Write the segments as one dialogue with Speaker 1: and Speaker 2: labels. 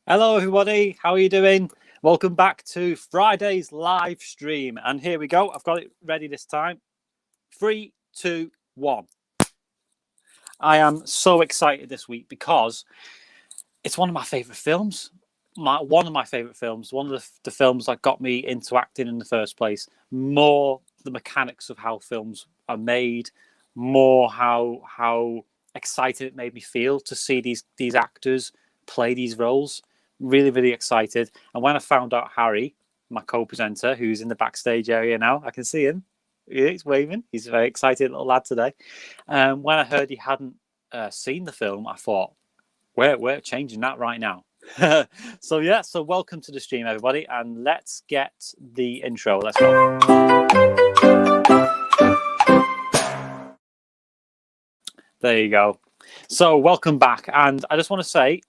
Speaker 1: Hello, everybody. How are you doing? Welcome back to Friday's live stream. And here we go. I've got it ready this time. 3, 2, 1. I am so excited this week because it's one of my favourite films. One of my favourite films. One of the films that got me into acting in the first place. More the mechanics of how films are made. More how excited it made me feel to see these actors play these roles. Really, really excited. And when I found out Harry, my co-presenter, who's in the backstage area now, I can see him. Yeah, he's waving. He's a very excited little lad today. When I heard he hadn't seen the film, I thought, we're changing that right now. So welcome to the stream, everybody, and let's get the intro. Let's go. There you go. So welcome back, and I just want to say,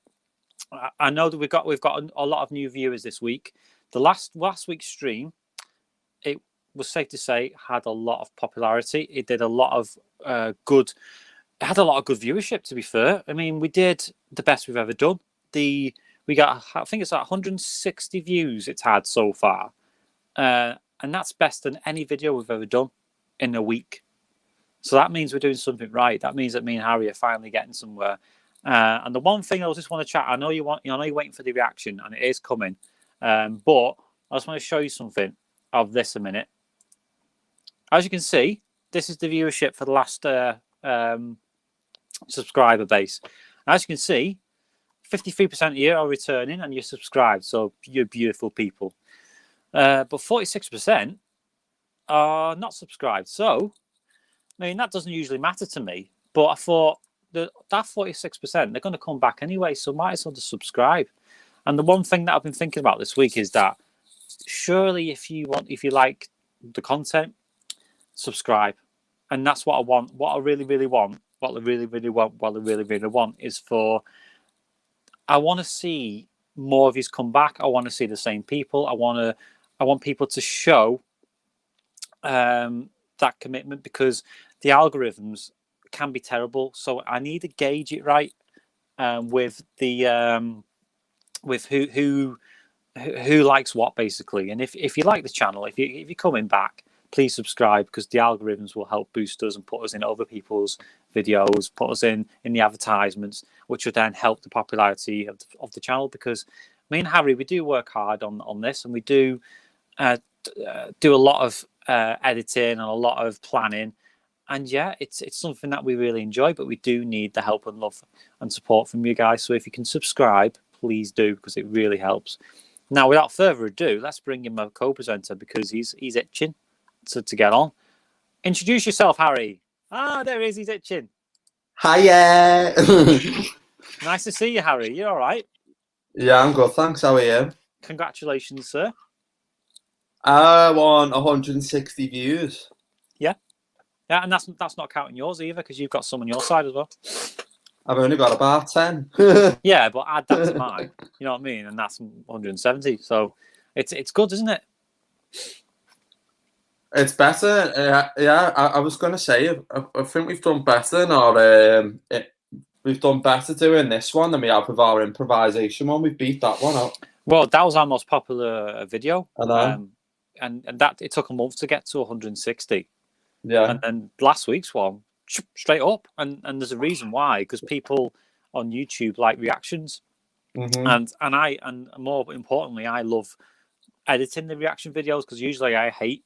Speaker 1: I know that we've got a lot of new viewers this week. The last week's stream, it was safe to say, had a lot of popularity. It did a lot of good. It had a lot of good viewership. To be fair, I mean, we did the best we've ever done. We got, I think it's like 160 views it's had so far, and that's best than any video we've ever done in a week. So that means we're doing something right. That means that me and Harry are finally getting somewhere. And the one thing I just want to chat, I know you're waiting for the reaction, and it is coming. But I just want to show you something of this a minute. As you can see, this is the viewership for the last subscriber base. As you can see, 53% of you are returning and you're subscribed, so you're beautiful people. But 46% are not subscribed. So, I mean, that doesn't usually matter to me, but I thought that 46%, they're going to come back anyway, so might as well just subscribe. And the one thing that I've been thinking about this week is that surely if you like the content, subscribe. And that's what I want. What I really, really want is for, I want to see more of these come back. I want to see the same people. I want people to show that commitment, because the algorithms can be terrible. So I need to gauge it right with the with who likes what, basically. And if you like the channel, if you're coming back, please subscribe, because the algorithms will help boost us and put us in other people's videos, put us in the advertisements, which will then help the popularity of the channel. Because me and Harry, we do work hard on this, and we do do a lot of editing and a lot of planning. And yeah, it's something that we really enjoy, but we do need the help and love and support from you guys. So if you can subscribe, please do, because it really helps. Now, without further ado, let's bring in my co-presenter, because he's itching to get on. Introduce yourself, Harry. Ah, there he is. He's itching.
Speaker 2: Hiya.
Speaker 1: Nice to see you, Harry. You all right?
Speaker 2: Yeah, I'm good, thanks. How are you?
Speaker 1: Congratulations, sir.
Speaker 2: I won 160 views.
Speaker 1: Yeah, and that's not counting yours either, because you've got some on your side as well.
Speaker 2: I've only got about 10.
Speaker 1: Yeah, but add that to mine. You know what I mean? And that's 170. So it's good, isn't it?
Speaker 2: It's better. Yeah, I was going to say, I think we've done better in our we've done better doing this one than we have with our improvisation one. We've beat that one out.
Speaker 1: Well, that was our most popular video.
Speaker 2: I know.
Speaker 1: And that it took a month to get to 160.
Speaker 2: Yeah.
Speaker 1: And then last week's one, straight up. And there's a reason why, because people on YouTube like reactions.
Speaker 2: Mm-hmm.
Speaker 1: And more importantly, I love editing the reaction videos, because usually I hate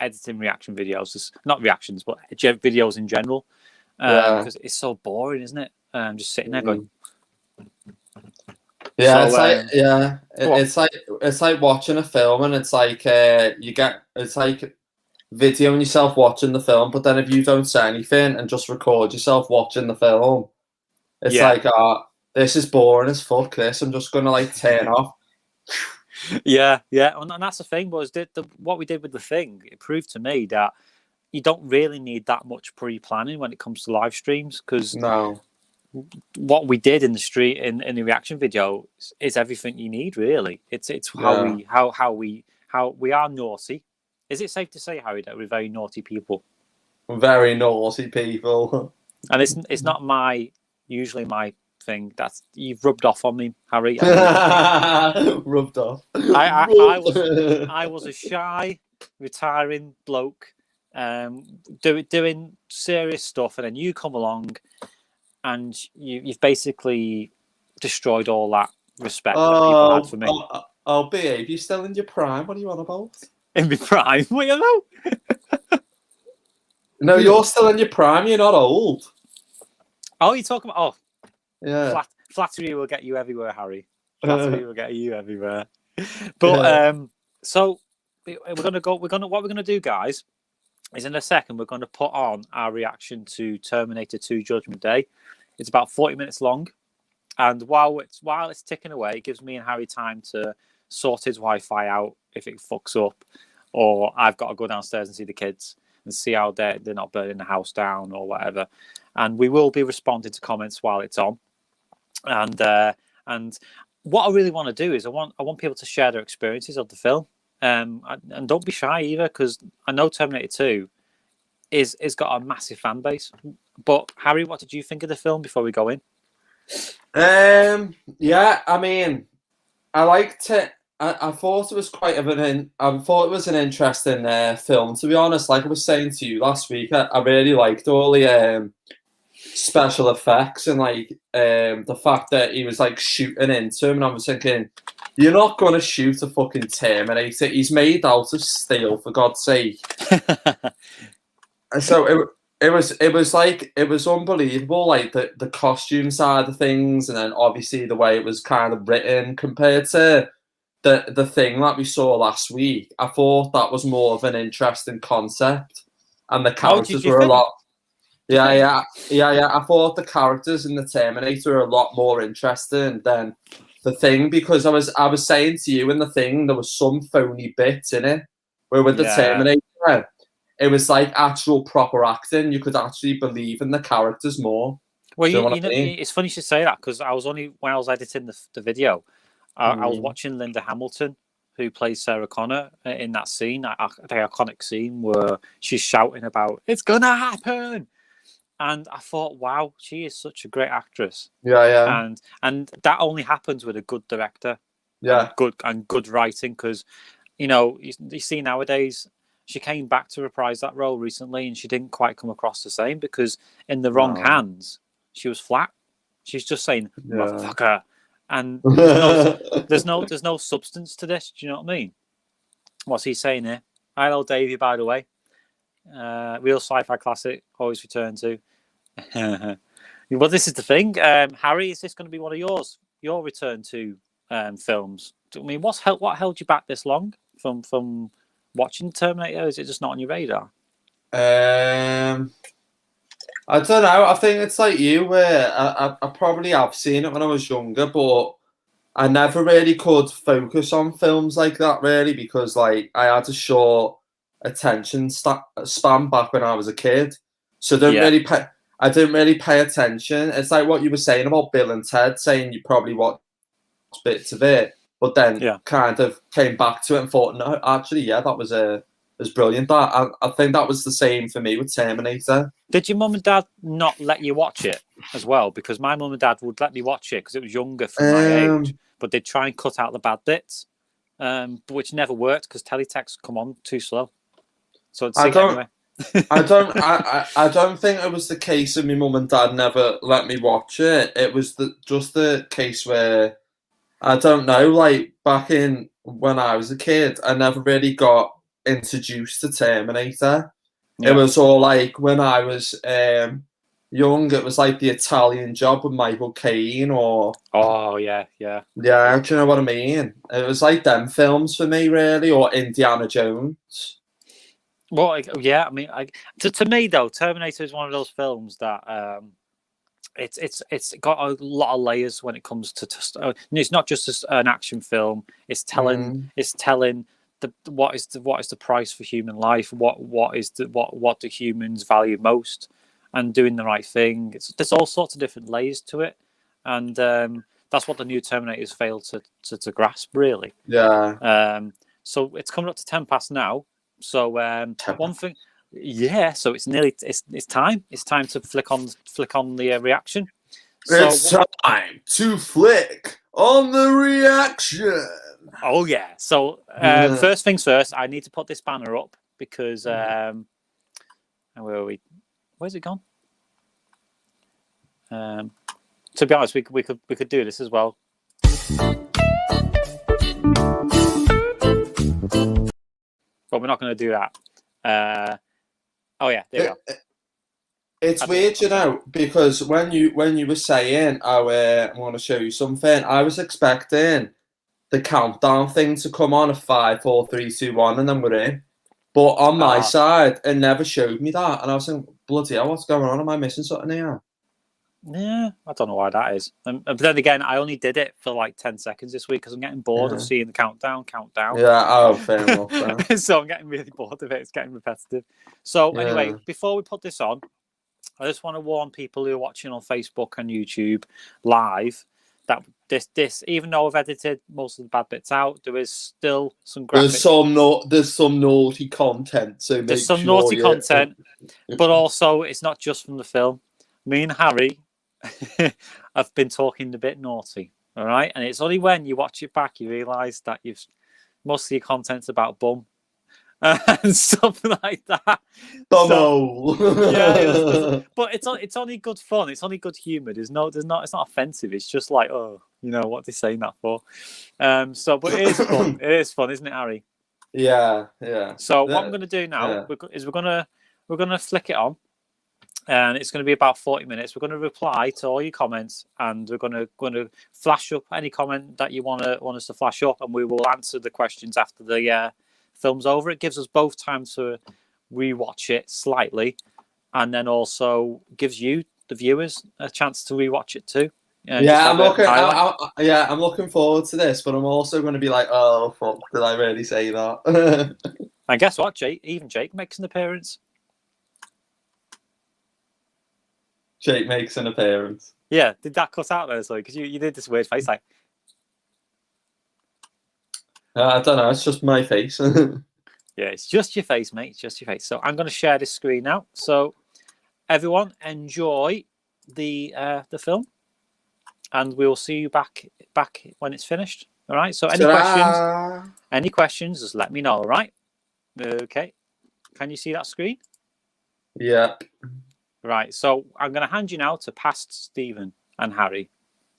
Speaker 1: editing reaction videos. It's not reactions, but videos in general, because it's so boring, isn't it? Just sitting there going.
Speaker 2: Yeah,
Speaker 1: so,
Speaker 2: it's like watching a film, and it's like it's like videoing yourself watching the film, but then if you don't say anything and just record yourself watching the film, it's like, this is boring as fuck. I'm just gonna like turn off.
Speaker 1: Yeah, and that's the thing. Was what we did with the thing? It proved to me that you don't really need that much pre-planning when it comes to live streams, because what we did in the street in the reaction video is everything you need, really. It's how we are naughty. Is it safe to say, Harry, that we're very naughty people?
Speaker 2: Very naughty people.
Speaker 1: And it's not usually my thing. That's you've rubbed off on me, Harry.
Speaker 2: Rubbed off.
Speaker 1: I was a shy, retiring bloke, doing serious stuff, and then you come along, and you've basically destroyed all that respect that people had for me.
Speaker 2: Babe, you're still in your prime. What are you on about?
Speaker 1: In my prime, what you know?
Speaker 2: No, you're still in your prime. You're not old.
Speaker 1: Oh, you're talking about? Oh,
Speaker 2: yeah.
Speaker 1: Flattery will get you everywhere, Harry. Flattery will get you everywhere. But so what we're gonna do, guys, is in a second we're going to put on our reaction to Terminator 2: Judgment Day. It's about 40 minutes long, and while it's ticking away, it gives me and Harry time to sort his Wi-Fi out if it fucks up, or I've got to go downstairs and see the kids and see how they're not burning the house down or whatever. And we will be responding to comments while it's on. And what I really want to do is I want people to share their experiences of the film. And don't be shy either, because I know Terminator 2 is got a massive fan base. But Harry, what did you think of the film before we go in?
Speaker 2: Yeah, I mean, I liked it. I thought it was I thought it was an interesting film, to be honest. Like I was saying to you last week, I really liked all the special effects and like the fact that he was like shooting into him, and I was thinking, you're not going to shoot a fucking Terminator. He's made out of steel, for God's sake. And so it was unbelievable, like the costume side of things, and then obviously the way it was kind of written compared to the thing that we saw last week. I thought that was more of an interesting concept, and the characters were a lot. Yeah. I thought the characters in the Terminator are a lot more interesting than the thing, because I was saying to you in the thing there was some phony bits in it, where with the Terminator it was like actual proper acting. You could actually believe in the characters more.
Speaker 1: Well, you know, it's funny you should say that, because when I was editing the video, I was watching Linda Hamilton, who plays Sarah Connor, in that scene, the iconic scene where she's shouting about "It's gonna happen," and I thought, wow, she is such a great actress.
Speaker 2: Yeah.
Speaker 1: And that only happens with a good director.
Speaker 2: Yeah.
Speaker 1: And good writing, because you see nowadays. She came back to reprise that role recently, and she didn't quite come across the same, because in the wrong hands, she was flat. She's just saying "motherfucker," and there's no substance to this. Do you know what I mean? What's he saying here? Hello, Davey. By the way, real sci-fi classic. Always return to. Well, this is the thing, Harry. Is this going to be one of your return to films? I mean, what held you back this long from watching Terminator? Is it just not on your radar?
Speaker 2: I don't know. I think it's like you, where I probably have seen it when I was younger, but I never really could focus on films like that, really, because like I had a short attention span back when I was a kid, so I didn't really pay attention. It's like what you were saying about Bill and Ted, saying you probably watched bits of it, but then kind of came back to it and thought, no, actually, that was brilliant. That I think that was the same for me with Terminator.
Speaker 1: Did your mum and dad not let you watch it as well? Because my mum and dad would let me watch it because it was younger for my age, but they'd try and cut out the bad bits, which never worked because teletext come on too slow. So anyway.
Speaker 2: I don't think it was the case of my mum and dad never let me watch it. It was just the case where, I don't know, like back in when I was a kid, I never really got introduced to Terminator. It was all like when I was young, it was like the Italian Job with Michael Caine, or
Speaker 1: do you
Speaker 2: know what I mean? It was like them films for me, really, or Indiana Jones.
Speaker 1: Well, I mean, to me though, Terminator is one of those films that it's got a lot of layers when it comes to it's not just an action film. It's telling what is the price for human life. What do humans value most, and doing the right thing. There's all sorts of different layers to it, and that's what the new Terminators failed to grasp, really.
Speaker 2: Yeah.
Speaker 1: So it's coming up to 10 past now. So one thing, so it's nearly it's time. It's time to flick on the reaction.
Speaker 2: It's time to flick on the reaction.
Speaker 1: Oh yeah. So first things first, I need to put this banner up because where are we? Where's it gone? To be honest, we could do this as well. But we're not going to do that. Oh yeah, there we go.
Speaker 2: It's weird, you know, because when you were saying, I want to show you something, I was expecting the countdown thing to come on at 5, 4, 3, 2, 1, and then we're in. But on my side, it never showed me that, and I was thinking, bloody hell, what's going on? Am I missing something here?
Speaker 1: Yeah, I don't know why that is. But then again, I only did it for like 10 seconds this week because I'm getting bored of seeing the countdown.
Speaker 2: Yeah, oh, fair enough.
Speaker 1: So I'm getting really bored of it. It's getting repetitive. So anyway, before we put this on, I just want to warn people who are watching on Facebook and YouTube live that this even though I've edited most of the bad bits out, there is still some graphic.
Speaker 2: There's some naughty content. So
Speaker 1: there's some naughty content, but also it's not just from the film. Me and Harry have been talking a bit naughty, all right? And it's only when you watch it back you realise that most of your content's about bum and stuff like that. Yeah, but it's only good fun. It's only good humour. It's not offensive. It's just like, oh, you know what they're saying that for. But it is fun. It is fun, isn't it, Harry?
Speaker 2: Yeah.
Speaker 1: So what I'm going to do now is we're gonna flick it on. And it's going to be about 40 minutes. We're going to reply to all your comments, and we're going to flash up any comment that you want us to flash up, and we will answer the questions after the film's over. It gives us both time to rewatch it slightly, and then also gives you, the viewers, a chance to rewatch it too.
Speaker 2: I'm looking forward to this, but I'm also going to be like, oh fuck, did I really say that?
Speaker 1: And guess what, Jake makes an appearance.
Speaker 2: Jake makes an appearance.
Speaker 1: Yeah, did that cut out there? Because you did this weird face like.
Speaker 2: I don't know. It's just my face.
Speaker 1: Yeah, it's just your face, mate. It's just your face. So I'm going to share this screen now. So everyone, enjoy the film, and we'll see you back when it's finished. All right. So any questions? Just let me know. All right. Okay. Can you see that screen?
Speaker 2: Yeah.
Speaker 1: Right, so I'm going to hand you now to past Stephen and Harry,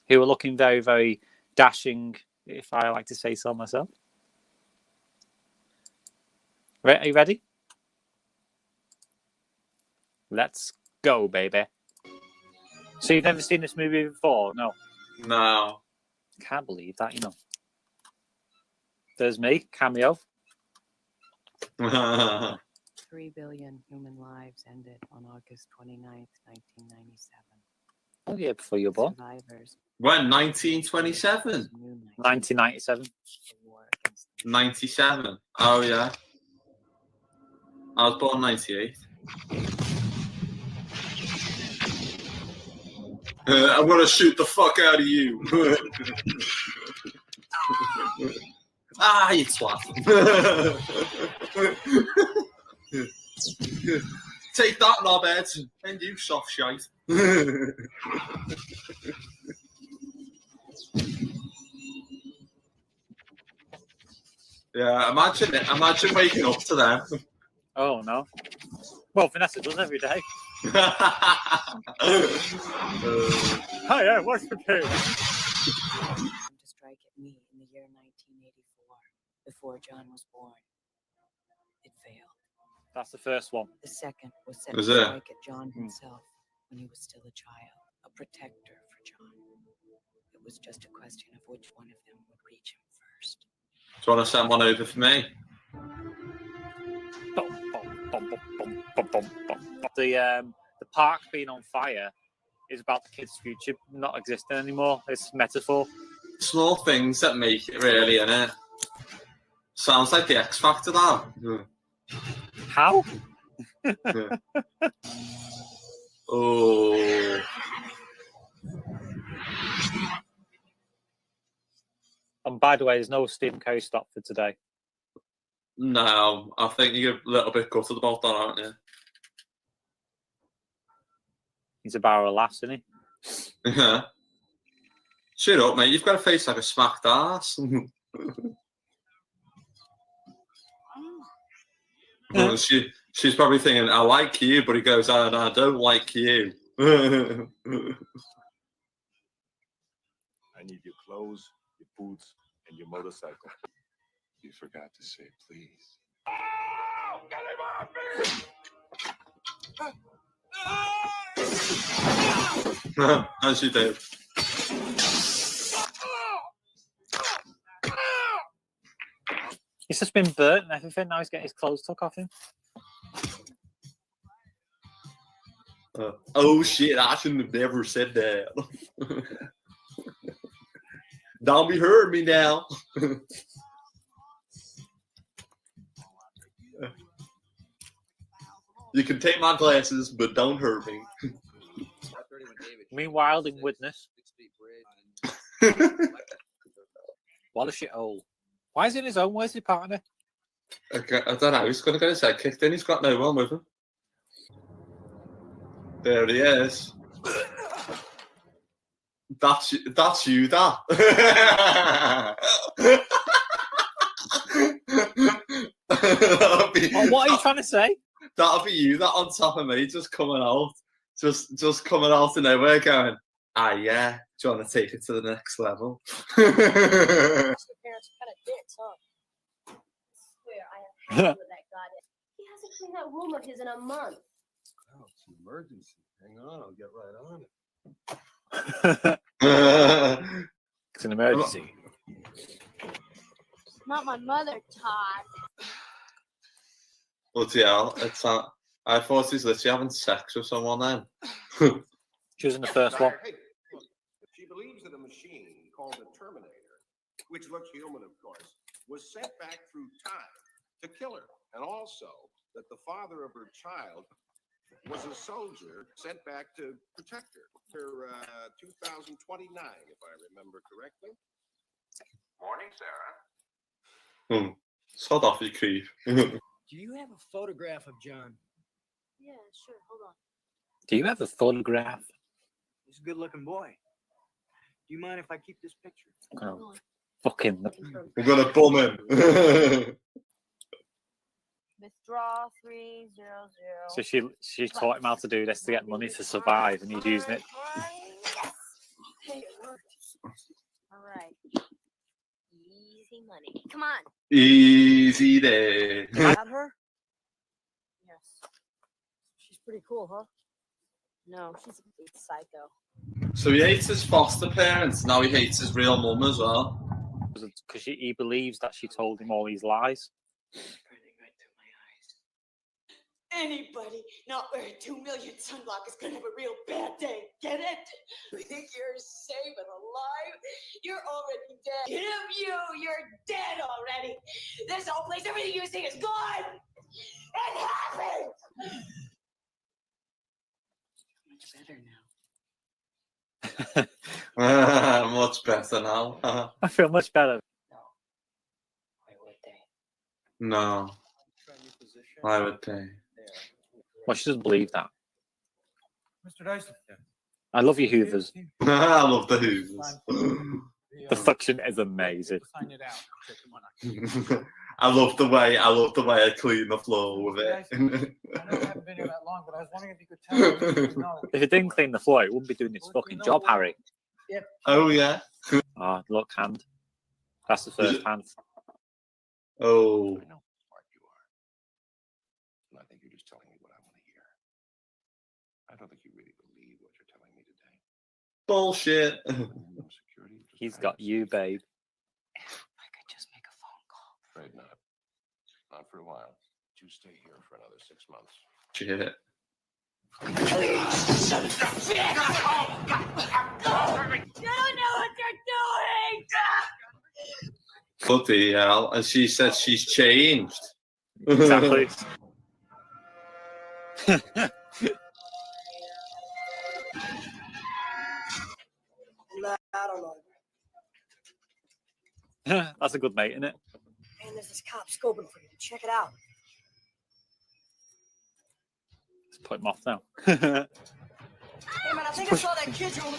Speaker 1: who are looking very, very dashing, if I like to say so myself. Are you ready? Let's go, baby. So you've never seen this movie before?
Speaker 2: No.
Speaker 1: Can't believe that, you know. There's me, cameo.
Speaker 3: 3 billion human lives ended on August 29th, 1997.
Speaker 1: Oh, yeah, before you were born.
Speaker 3: Survivors.
Speaker 2: When? 1927?
Speaker 1: 1997.
Speaker 2: 97? Oh, yeah. I was born 98. I'm going to shoot the fuck out of you. You twat. Take that, knobhead. And you, soft shite. Yeah, imagine waking up to them.
Speaker 1: Oh, no. Well, Vanessa does every day. Hi, what's the page?
Speaker 3: To strike at me in the year 1984, before John was born. It failed.
Speaker 1: That's the first one.
Speaker 3: The second was set to strike at John himself when he was still a child, a protector for John. It was just a question of which one of them would reach him first.
Speaker 2: Do you want to send one over for me?
Speaker 1: The park being on fire is about the kids' future not existing anymore. It's metaphor.
Speaker 2: Small things that make it really, innit? Sounds like the X Factor, that.
Speaker 1: How?
Speaker 2: Oh.
Speaker 1: And by the way, there's no Stephen Curry stop for today.
Speaker 2: No, I think you're a little bit gutted about that, aren't you?
Speaker 1: He's a barrel of laughs, isn't he?
Speaker 2: Yeah. Shut up, mate. You've got a face like a smacked ass. Well, she's probably thinking, I like you, but he goes, I don't like you.
Speaker 4: I need your clothes, your boots, and your motorcycle. You forgot to say please. Oh, get him off me!
Speaker 2: As you do.
Speaker 1: He's just been burnt and everything. Now he's getting his clothes took off him.
Speaker 2: Oh shit! I shouldn't have never said that. Don't be hurting me now. You can take my glasses, but don't hurt me.
Speaker 1: Meanwhile, in Widnes. What a shithole. Why is he in his own? Where's his partner?
Speaker 2: Okay, I don't know. He's going to get his head kicked in. He's got no one with him. There he is. That's you, that.
Speaker 1: What are you trying to say?
Speaker 2: That'll be you, that on top of me, just coming out. Just coming out of nowhere going, yeah, do you want to take it to the next level?
Speaker 5: Your parents are kind of dicks, huh? I swear I have had with that guy. He hasn't cleaned that room of his in a month.
Speaker 4: Oh, it's an emergency. Hang on, I'll get right on it.
Speaker 1: It's an emergency.
Speaker 5: Not my mother, Todd.
Speaker 2: Bloody hell, it's I thought he's literally having sex with someone then.
Speaker 1: She was in the first one.
Speaker 4: Hey, look, she believes that a machine called a Terminator, which looks human, of course, was sent back through time to kill her. And also that the father of her child was a soldier sent back to protect her. Her 2029, if I remember correctly. Morning, Sarah.
Speaker 2: Sod off, you creep.
Speaker 6: Do you have a photograph of John?
Speaker 5: Yeah, sure. Hold on.
Speaker 1: Do you have a photograph?
Speaker 6: He's a good-looking boy. Do you mind if I keep this picture?
Speaker 1: Oh, fucking.
Speaker 2: I'm going to bum him.
Speaker 5: Withdraw 300.
Speaker 1: So she taught him how to do this to get money to survive, and he's using it.
Speaker 5: Yes. Hey, it worked. All right. Easy money. Come on.
Speaker 2: Easy day.
Speaker 6: Got her?
Speaker 5: Yes. She's pretty cool, huh? No, she's a big psycho.
Speaker 2: So he hates his foster parents, now he hates his real mum as well.
Speaker 1: Because he believes that she told him all these lies.
Speaker 6: Burning right through my eyes.
Speaker 7: Anybody not wearing 2 million sunblock is gonna have a real bad day. Get it? Think you're safe and alive? You're already dead. You're dead already. This whole place, everything you see is gone. It happened.
Speaker 6: Much better now.
Speaker 2: Much better now.
Speaker 1: I feel much better.
Speaker 6: Why would they?
Speaker 2: No, I would say.
Speaker 1: Well, she doesn't believe that.
Speaker 8: Mr. Dyson.
Speaker 1: I love you, Hoovers.
Speaker 2: I love the Hoovers.
Speaker 1: The suction is amazing.
Speaker 8: Sign it out.
Speaker 2: I love the way I clean the floor with it.
Speaker 8: I know you haven't been here that long, but I was wondering if you could tell me.
Speaker 1: If it didn't clean the floor, it wouldn't be doing its fucking job, Harry.
Speaker 2: Oh yeah.
Speaker 1: Oh, look, hand. That's the first hand.
Speaker 2: Oh.
Speaker 4: I know how smart you are. And I think you're just telling me what I want to hear. I don't think you really believe what you're telling me today.
Speaker 2: Bullshit.
Speaker 4: Security,
Speaker 1: He's got you, babe.
Speaker 6: If I could just make a phone call.
Speaker 4: Afraid not. Not for a while. You stay here for another 6 months.
Speaker 2: Shit.
Speaker 7: You don't know what you're doing.
Speaker 2: Bloody hell. And she said she's changed.
Speaker 1: Exactly.
Speaker 7: I don't know.
Speaker 1: That's a good mate, isn't it?
Speaker 7: Man, there's this cop scoping for you. Check it out.
Speaker 1: Let's put him off now.
Speaker 7: Hey, man, I think I saw that kid you were.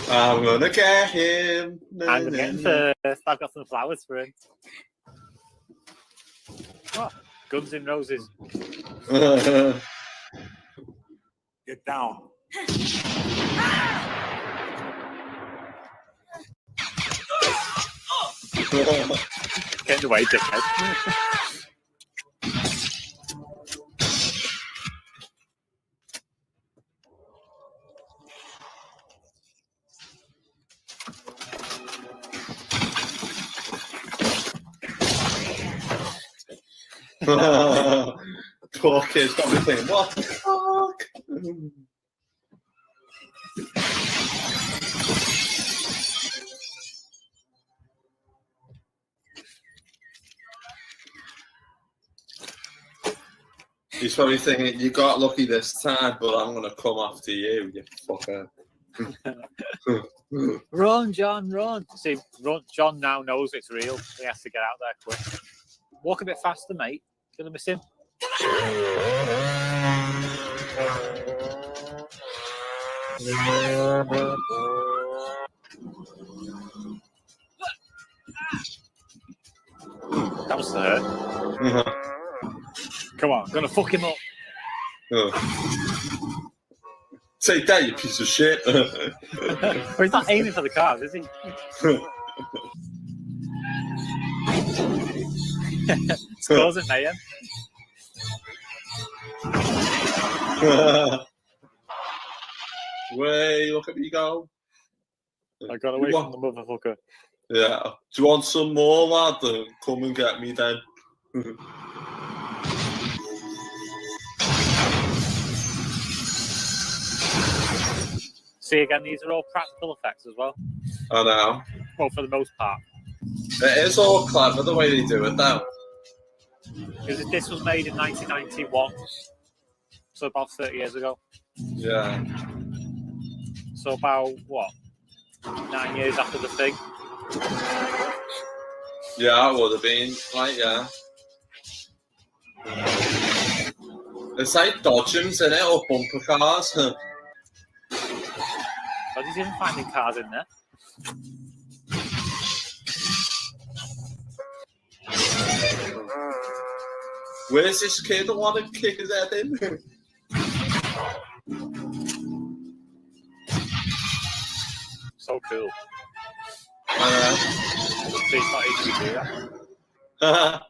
Speaker 2: I'm gonna get him.
Speaker 1: I'm gonna get him first. I've got some flowers for him. Oh, Guns N' Roses.
Speaker 4: Get down.
Speaker 1: Get away, dickhead.
Speaker 2: Poor kid's probably thinking, what the fuck? He's probably thinking, you got lucky this time, but I'm going to come after you, you fucker.
Speaker 1: Run, John, run. See, John now knows it's real. He has to get out there quick. Walk a bit faster, mate. Gonna miss him. That was the hurt. Come on, I'm gonna fuck him up.
Speaker 2: Take that, you piece of shit.
Speaker 1: Well, he's not aiming for the cars, is he? It's causing mayhem.
Speaker 2: Way, look at me go.
Speaker 1: I got away from the motherfucker.
Speaker 2: Yeah. Do you want some more, lad? Come and get me then.
Speaker 1: See, again, these are all practical effects as well.
Speaker 2: I know.
Speaker 1: Well, for the most part.
Speaker 2: It is all clever the way they do it, though.
Speaker 1: Because this was made in 1991, so about 30 years ago.
Speaker 2: Yeah.
Speaker 1: So about, what, 9 years after the thing?
Speaker 2: Yeah, it would have been. Like, yeah. It's like dodgems, isn't it? Or bumper cars.
Speaker 1: But he's even finding cars in there.
Speaker 2: Where's this kid that want to kick his head in?
Speaker 1: So cool.
Speaker 2: I
Speaker 1: See, it's not easy to do that.
Speaker 2: know.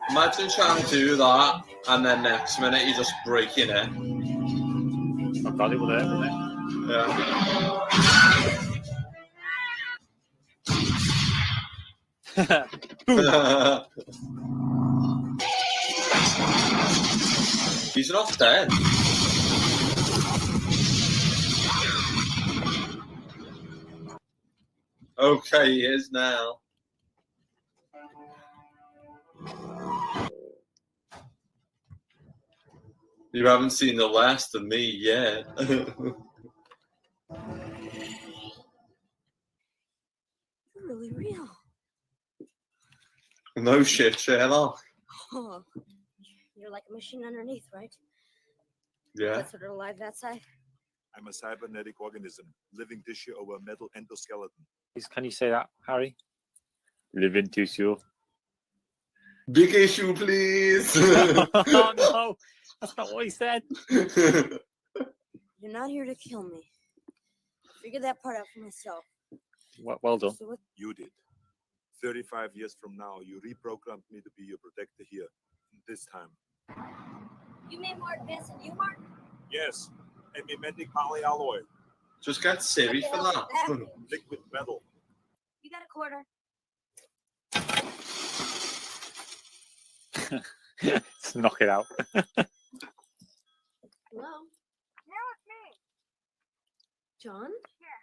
Speaker 2: Imagine trying to do that, and then next minute you're just breaking it.
Speaker 1: Oh God, it would hurt, wouldn't it?
Speaker 2: Yeah. He's not dead. Okay, he is now. You haven't seen the last of me yet.
Speaker 5: You're really real.
Speaker 2: No shit, Sherlock.
Speaker 5: Oh, you're like a machine underneath, right?
Speaker 2: Yeah.
Speaker 5: That's sort of alive that side.
Speaker 4: I'm a cybernetic organism, living tissue over a metal endoskeleton.
Speaker 1: Can you say that, Harry? Living tissue.
Speaker 2: Big issue, please.
Speaker 1: Oh no, that's not what he said.
Speaker 5: You're not here to kill me. I figured that part out for myself.
Speaker 1: Well done.
Speaker 5: So what?
Speaker 4: You did. 35 years from now, you reprogrammed me to be your protector here. This time.
Speaker 5: You mean more advanced than you, Mark?
Speaker 4: Yes, a mimetic polyalloy,
Speaker 2: Just get Siri for that.
Speaker 4: liquid metal.
Speaker 5: You got a quarter?
Speaker 1: Let's knock it out.
Speaker 5: Hello?
Speaker 7: Now it's me.
Speaker 5: John?
Speaker 7: Yeah.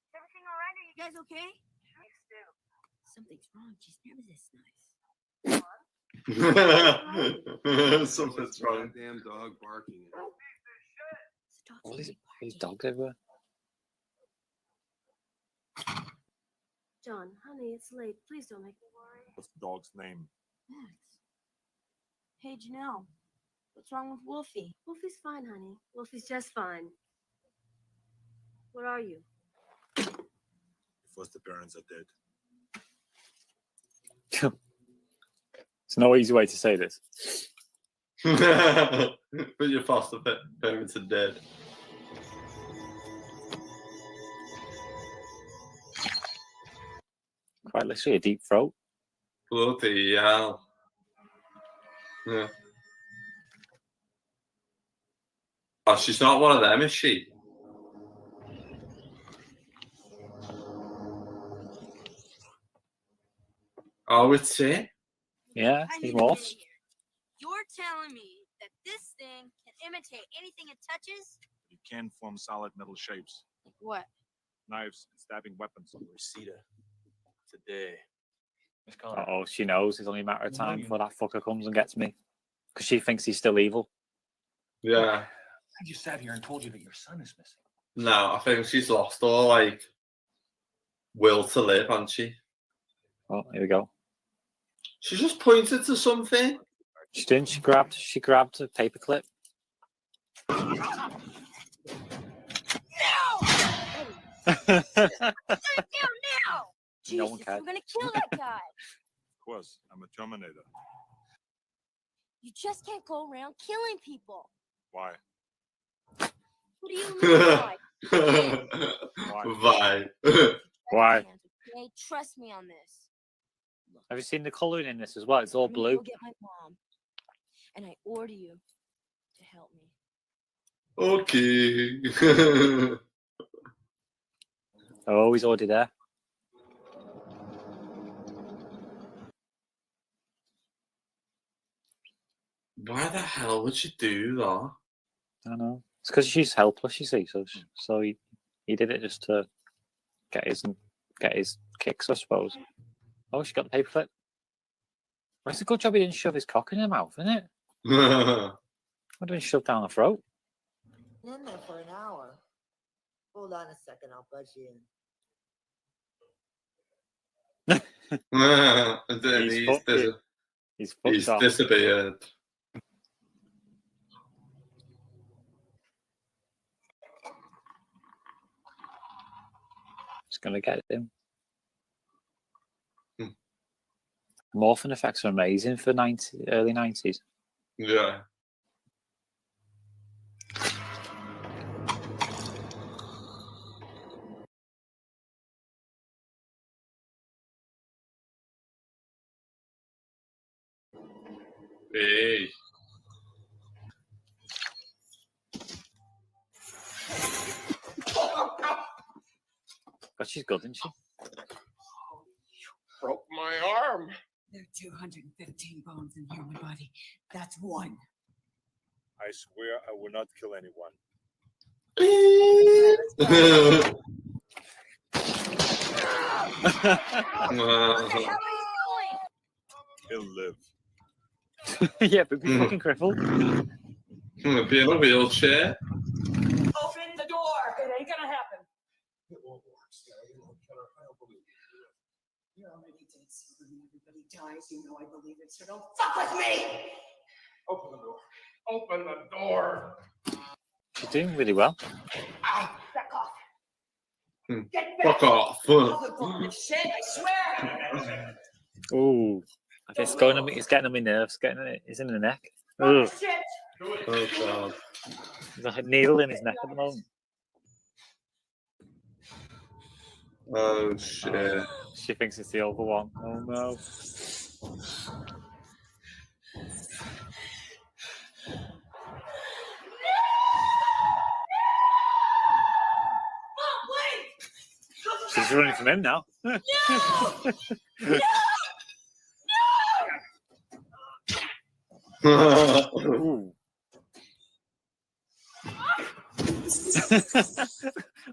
Speaker 7: Is everything all right? Are you guys okay? Thanks, Stu.
Speaker 5: Something's wrong. She's never this nice.
Speaker 2: Something's wrong.
Speaker 4: Damn dog barking.
Speaker 5: The dog's
Speaker 1: What is
Speaker 5: really
Speaker 1: these
Speaker 5: barking.
Speaker 1: dogs everywhere?
Speaker 5: John, honey, it's late. Please don't make me worry.
Speaker 9: What's the dog's name?
Speaker 5: Max. Hey, Janelle. What's wrong with Wolfie? Wolfie's fine, honey. Wolfie's just fine. What are you?
Speaker 9: The foster parents are dead.
Speaker 1: There's no easy way to say this.
Speaker 2: But your foster parents are dead.
Speaker 1: Quite literally a deep throat.
Speaker 2: Bloody hell. Yeah. Oh, she's not one of them, is she? Oh, it's it?
Speaker 1: Yeah, he morphs.
Speaker 10: You're telling me that this thing can imitate anything it touches?
Speaker 9: You can form solid metal shapes.
Speaker 10: Like what?
Speaker 9: Knives and stabbing weapons.
Speaker 11: Rosita. Today. Miss Connor.
Speaker 1: Uh-oh, she knows it's only a matter of time before that fucker comes and gets me. Because she thinks he's still evil.
Speaker 2: Yeah.
Speaker 11: I just sat here and told you that your son is missing.
Speaker 2: No, I think she's lost all, like, will to live, hasn't she?
Speaker 1: Oh, here we go.
Speaker 2: She just pointed to something.
Speaker 1: She didn't. She grabbed a paperclip.
Speaker 10: Now!
Speaker 1: No one
Speaker 5: Jesus,
Speaker 1: cared.
Speaker 5: we're gonna kill that guy.
Speaker 9: Of course, I'm a Terminator.
Speaker 5: You just can't go around killing people.
Speaker 9: Why?
Speaker 5: What do you mean?
Speaker 2: Bye.
Speaker 1: Why?
Speaker 5: Okay, trust me on this.
Speaker 1: Have you seen the colouring in this as well? It's all
Speaker 5: I'm gonna
Speaker 1: blue.
Speaker 5: Go get my mom, and I order you to help me.
Speaker 2: Okay.
Speaker 1: Oh, he's already there.
Speaker 2: Why the hell would you do that?
Speaker 1: I don't know. It's because she's helpless, you see. So he did it just to get his kicks, I suppose. Oh, she got the paperclip. Well, it's a good job he didn't shove his cock in her mouth, isn't it? Would have been shoved down the throat.
Speaker 12: In there for an hour. Hold on a second, I'll budge you in.
Speaker 2: And then
Speaker 1: He's
Speaker 2: he's
Speaker 1: off.
Speaker 2: disappeared.
Speaker 1: Just gonna get him. Morphing effects are amazing for early 90s.
Speaker 2: Yeah. Hey.
Speaker 1: But she's good, isn't she?
Speaker 4: Broke my arm.
Speaker 7: There are 215 bones in the human body. That's one.
Speaker 9: I swear I will not kill anyone. He'll live.
Speaker 1: Yeah, but be fucking crippled.
Speaker 2: Be in a wheelchair.
Speaker 7: Open the door. It ain't gonna happen.
Speaker 11: It won't work, Sarah. You won't kill her. I don't believe you.
Speaker 7: You're already dead, so when everybody dies, you know I believe it, so don't fuck with me!
Speaker 11: Open the door.
Speaker 4: Open the door.
Speaker 1: She's doing really well.
Speaker 7: Back off. Get
Speaker 2: Fuck
Speaker 7: back.
Speaker 2: off.
Speaker 7: Shit, I swear.
Speaker 1: Ooh, it's getting on my nerves. It's in the neck.
Speaker 7: Oh,
Speaker 1: Ugh.
Speaker 7: shit.
Speaker 2: Oh god.
Speaker 1: There's a needle in his neck at the moment.
Speaker 2: Oh shit.
Speaker 1: She thinks it's the other one. Oh no. She's running from him now.
Speaker 7: No!
Speaker 1: Ooh.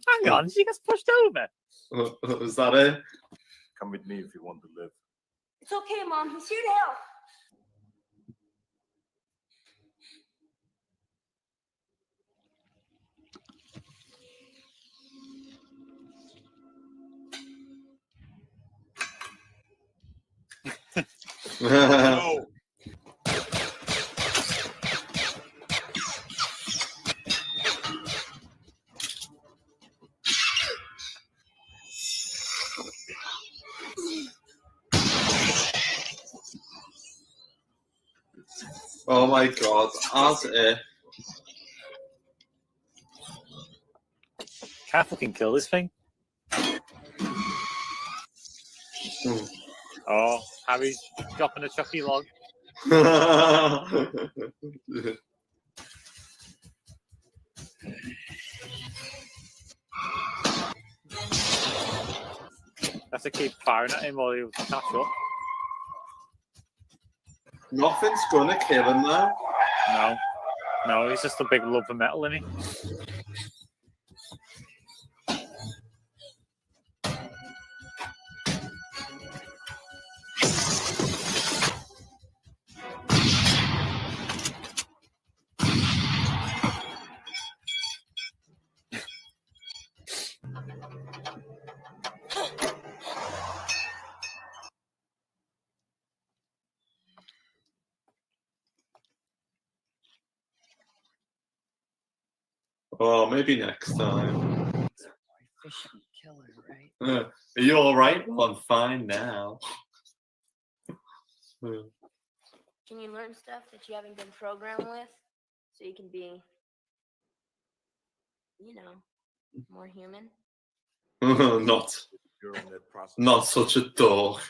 Speaker 1: Hang on, she gets pushed over.
Speaker 2: Is that it?
Speaker 9: Come with me if you want to live.
Speaker 5: It's okay, Mom. He's here to help.
Speaker 9: No.
Speaker 2: Oh my god, as if.
Speaker 1: Can't fucking kill this thing. Oh, Harry's dropping a chucky log. Have to keep firing at him while he'll catch up.
Speaker 2: Nothing's gonna kill him though.
Speaker 1: No. No, he's just a big lump of metal, isn't he?
Speaker 2: Oh, maybe next time.
Speaker 3: Efficient killer, right?
Speaker 2: Are you alright? Well, I'm fine now.
Speaker 5: Can you learn stuff that you haven't been programmed with? So you can be, you know, more human?
Speaker 2: Not such a dog.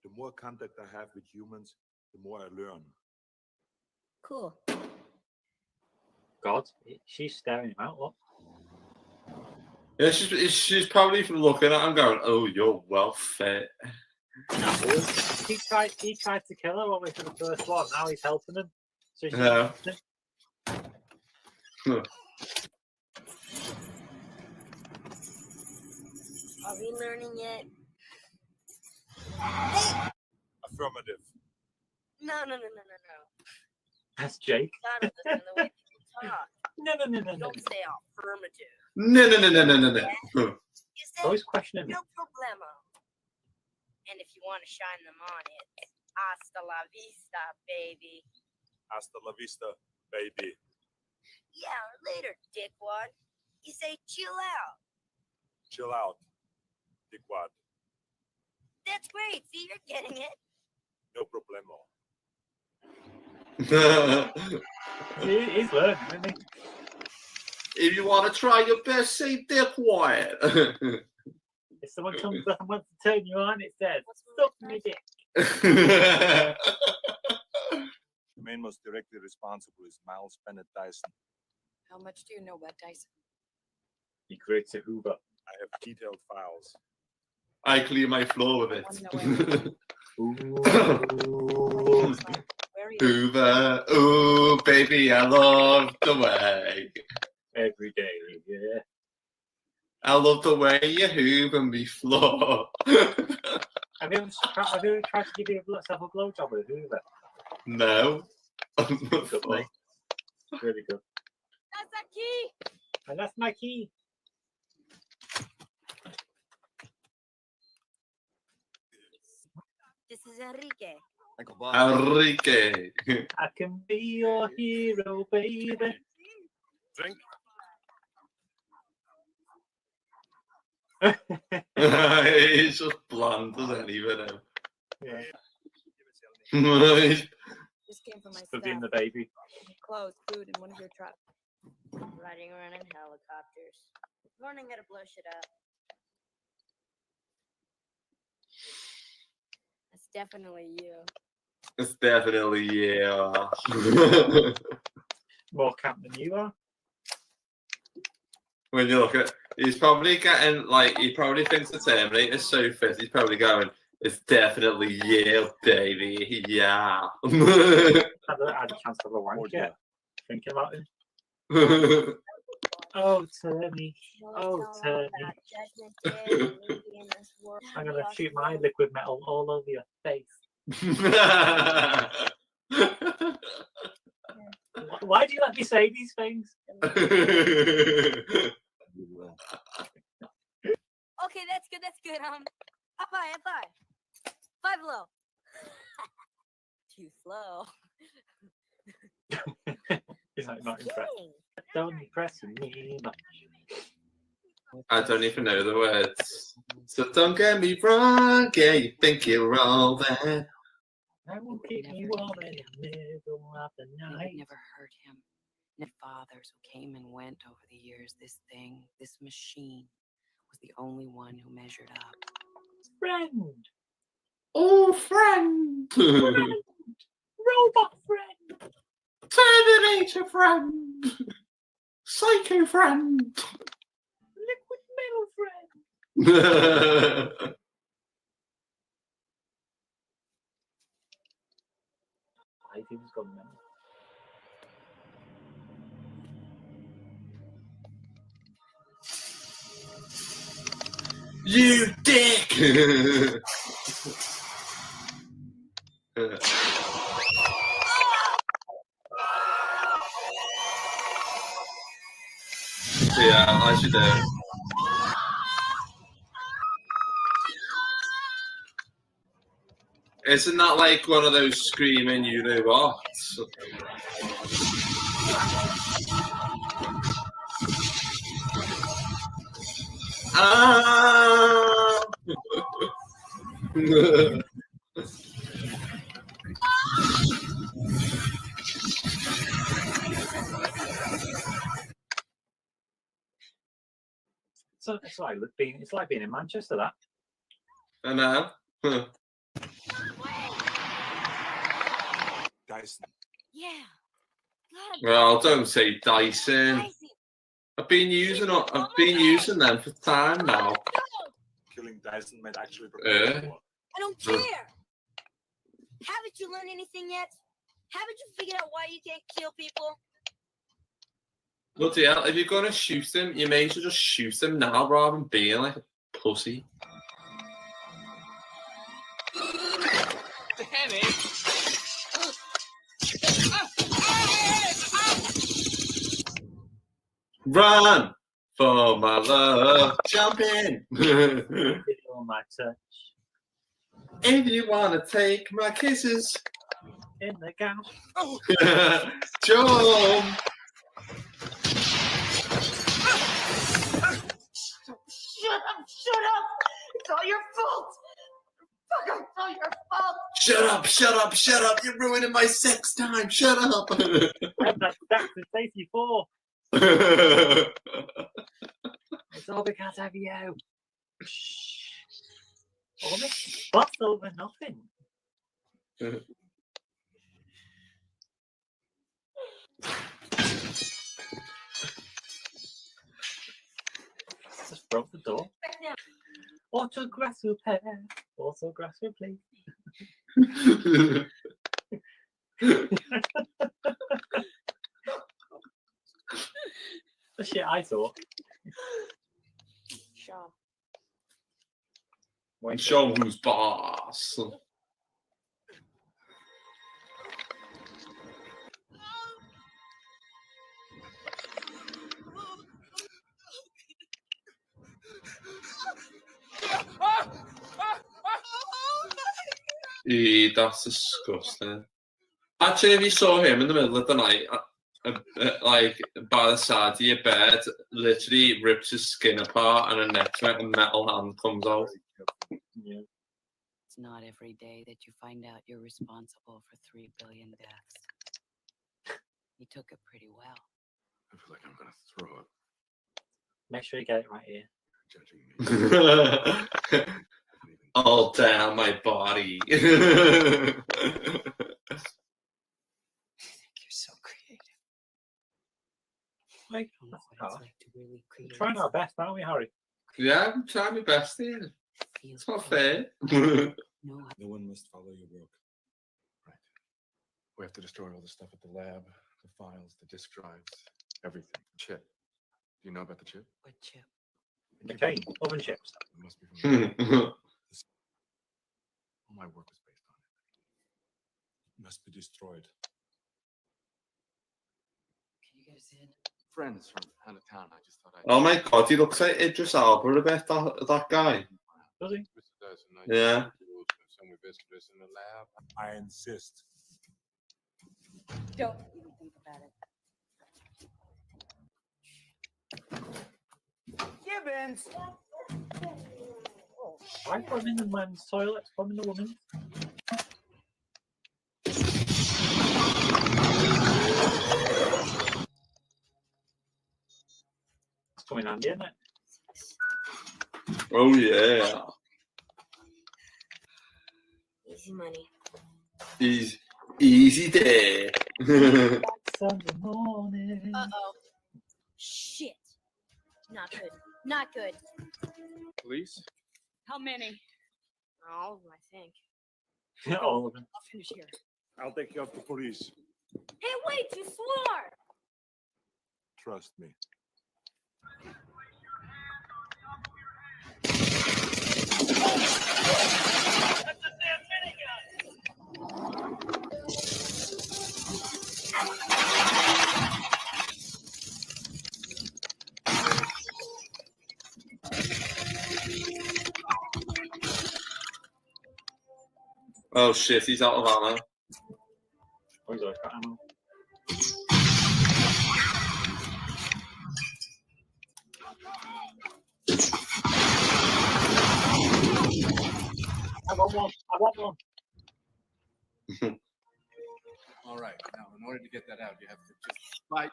Speaker 9: The more contact I have with humans, the more I learn.
Speaker 5: Cool.
Speaker 1: God, she's staring him out. What?
Speaker 2: Yeah, she's probably looking at him going, "Oh, you're well fit."
Speaker 1: He tried to kill her when we did the first one. Now he's helping him. So she's
Speaker 2: Yeah.
Speaker 5: Are we learning yet?
Speaker 9: Affirmative.
Speaker 5: No.
Speaker 1: That's Jake.
Speaker 5: Gotta listen to the way people talk.
Speaker 1: No.
Speaker 5: Don't say affirmative.
Speaker 2: No.
Speaker 5: You say
Speaker 1: Always questioning
Speaker 5: no problemo. And if you want to shine them on it, hasta la vista, baby.
Speaker 9: Hasta la vista, baby.
Speaker 5: Yeah, later, dickwad. You say chill out.
Speaker 9: Chill out, dickwad.
Speaker 5: That's great. See, you're getting it.
Speaker 9: No problemo.
Speaker 1: He's learning, isn't he?
Speaker 2: If you want to try your best, say dickwad.
Speaker 1: If someone comes up and wants to turn you on, it says, "Suck me dick."
Speaker 9: The man most directly responsible is Miles Bennett Dyson.
Speaker 3: How much do you know about Dyson?
Speaker 1: He creates a Hoover.
Speaker 9: I have detailed files.
Speaker 2: I clear my floor with it. Hoover, ooh, baby, I love the way.
Speaker 1: Every day, yeah.
Speaker 2: I love the way you hoover me floor.
Speaker 1: Have you ever tried to give yourself a blowjob with a Hoover?
Speaker 2: No.
Speaker 1: Good, mate. Really good.
Speaker 5: That's the key.
Speaker 1: And that's my key.
Speaker 5: This is Enrique.
Speaker 2: Enrique.
Speaker 1: I can be your hero, baby.
Speaker 9: Drink.
Speaker 2: He's just bland, doesn't he?
Speaker 1: Yeah.
Speaker 3: This came from my
Speaker 1: Studying
Speaker 3: staff.
Speaker 1: the baby.
Speaker 3: Clothes, food, and one of your trucks.
Speaker 5: Riding around in helicopters. Learning how to blow shit up. That's definitely you.
Speaker 2: It's definitely, yeah.
Speaker 1: More camp than you are.
Speaker 2: When you look at, he's probably getting, like, he probably thinks the Terminator's so fit, he's probably going, it's definitely you, baby, yeah.
Speaker 1: I had a chance to have a wank yet. Thinking about it. Oh, Turny. Oh, Turny. I'm going to shoot my liquid metal all over your face. Why do you let me say these things?
Speaker 5: Okay, that's good. Up high. Five low. too slow.
Speaker 1: He's like not impressed. Don't impress me much.
Speaker 2: I don't even know the words. So don't get me wrong, yeah, you think you're all that.
Speaker 1: I will keep you warm in the middle of the
Speaker 3: It
Speaker 1: night.
Speaker 3: would never hurt him. The fathers who came and went over the years, this thing, this machine, was the only one who measured up.
Speaker 1: Friend!
Speaker 2: Oh, friend!
Speaker 1: Friend! Robot friend!
Speaker 2: Terminator friend! Psycho friend!
Speaker 1: Liquid metal friend! I think he's gone now.
Speaker 2: You dick! Yeah, I should do. Isn't that like one of those screaming you know what? Ah!
Speaker 1: So it's like being in Manchester, that.
Speaker 2: I know.
Speaker 9: Dyson.
Speaker 5: Yeah. God,
Speaker 2: Well, don't say Dyson. I've been using them for time now.
Speaker 9: Killing Dyson might actually prepare for war.
Speaker 5: I don't care. Haven't you learned anything yet? Haven't you figured out why you can't kill people?
Speaker 2: Bloody hell, if you're gonna shoot him, you may as well just shoot him now rather than being like a pussy.
Speaker 11: Damn it!
Speaker 2: Run for my love, jump in.
Speaker 1: Feel my touch
Speaker 2: If you wanna take my kisses,
Speaker 1: in the couch.
Speaker 2: jump.
Speaker 7: Shut up! It's all your fault! Fuck, it's all your fault!
Speaker 2: Shut up, you're ruining my sex time, shut up.
Speaker 1: That's the safety 4. It's all because of you. All this fuss over nothing. Just broke the door. Autographs will pair. Autographs will please. The shit I thought.
Speaker 5: Shaw.
Speaker 2: Show who's boss. That's disgusting. Actually, if you saw him in the middle of the night, like by the side of your bed, literally rips his skin apart and a metal hand comes out.
Speaker 1: Yeah.
Speaker 3: It's not every day that you find out you're responsible for 3 billion deaths. You took it pretty well.
Speaker 11: I feel like I'm gonna throw up.
Speaker 1: Make sure you get it right here.
Speaker 11: Judging me.
Speaker 2: All down my body.
Speaker 3: I think you're so creative.
Speaker 1: Like,
Speaker 3: I don't know what it's like to really create.
Speaker 1: we're trying our best, aren't we, Harry?
Speaker 2: Yeah, I'm trying my best here. It's not fair.
Speaker 3: No,
Speaker 11: No one must follow your work. Right. We have to destroy all the stuff at the lab, the files, the disk drives, everything. Chip. Do you know about the chip?
Speaker 3: what chip?
Speaker 1: Okay, oven chips.
Speaker 11: It must be from all my work was based on it. It must be destroyed.
Speaker 3: Can you guys in?
Speaker 11: Friends from out of town. I just thought I'd.
Speaker 2: Oh my god, he looks like Idris Elba a bit, that guy.
Speaker 1: Does he?
Speaker 11: Mr. Dyson,
Speaker 2: Yeah.
Speaker 11: Some business in the lab.
Speaker 9: I insist.
Speaker 7: Don't even think about it.
Speaker 6: Gibbons!
Speaker 1: Why put him in the men's toilet? Put him in the women's. It's coming handy, isn't it?
Speaker 2: Oh yeah.
Speaker 5: Easy money.
Speaker 2: Easy day.
Speaker 1: Sunday morning.
Speaker 5: Uh-oh. Shit. Not good. Not good.
Speaker 11: Police?
Speaker 7: How many?
Speaker 5: Oh, I think.
Speaker 1: All of them.
Speaker 7: I'll finish here.
Speaker 9: I'll take you up to police.
Speaker 5: Hey, wait! You swore!
Speaker 9: Trust me.
Speaker 2: Oh shit, he's out of ammo.
Speaker 1: Oh, he's always got ammo. I want one. I want one.
Speaker 11: All right. Now, in order to get that out, you have to just fight.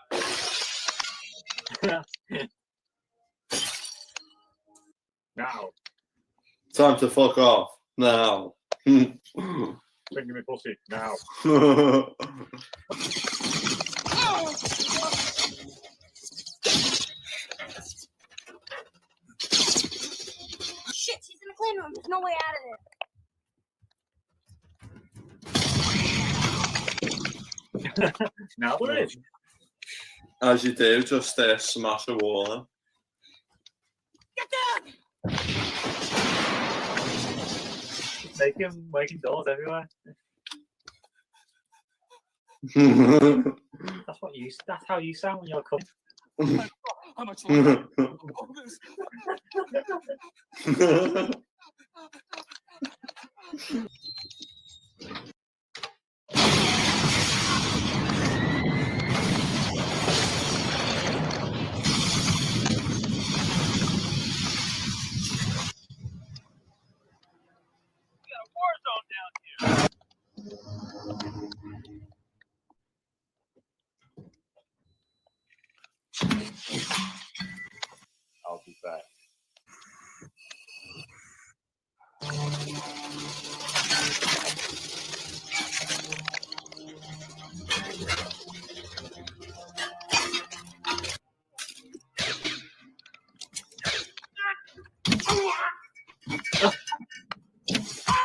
Speaker 1: Now.
Speaker 2: Time to fuck off. Now.
Speaker 1: Bring me pussy. Now.
Speaker 5: Shit, she's in the clean room. There's no way out of there.
Speaker 1: Now there is.
Speaker 2: As you do, just smash a wall.
Speaker 5: Get down!
Speaker 1: Making doors everywhere. That's how you sound when you're coming.
Speaker 11: How much longer?
Speaker 9: I'll be back.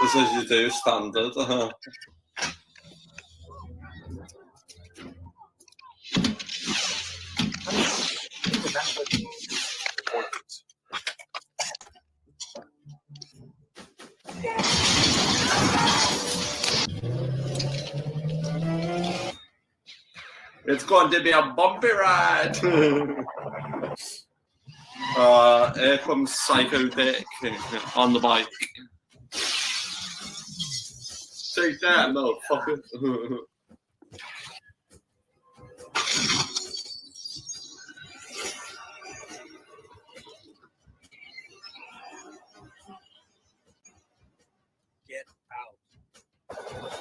Speaker 2: Just as you do, standard. It's going to be a bumpy ride. Here comes Psycho Dick on the bike. Take that, motherfucker.
Speaker 1: Get out.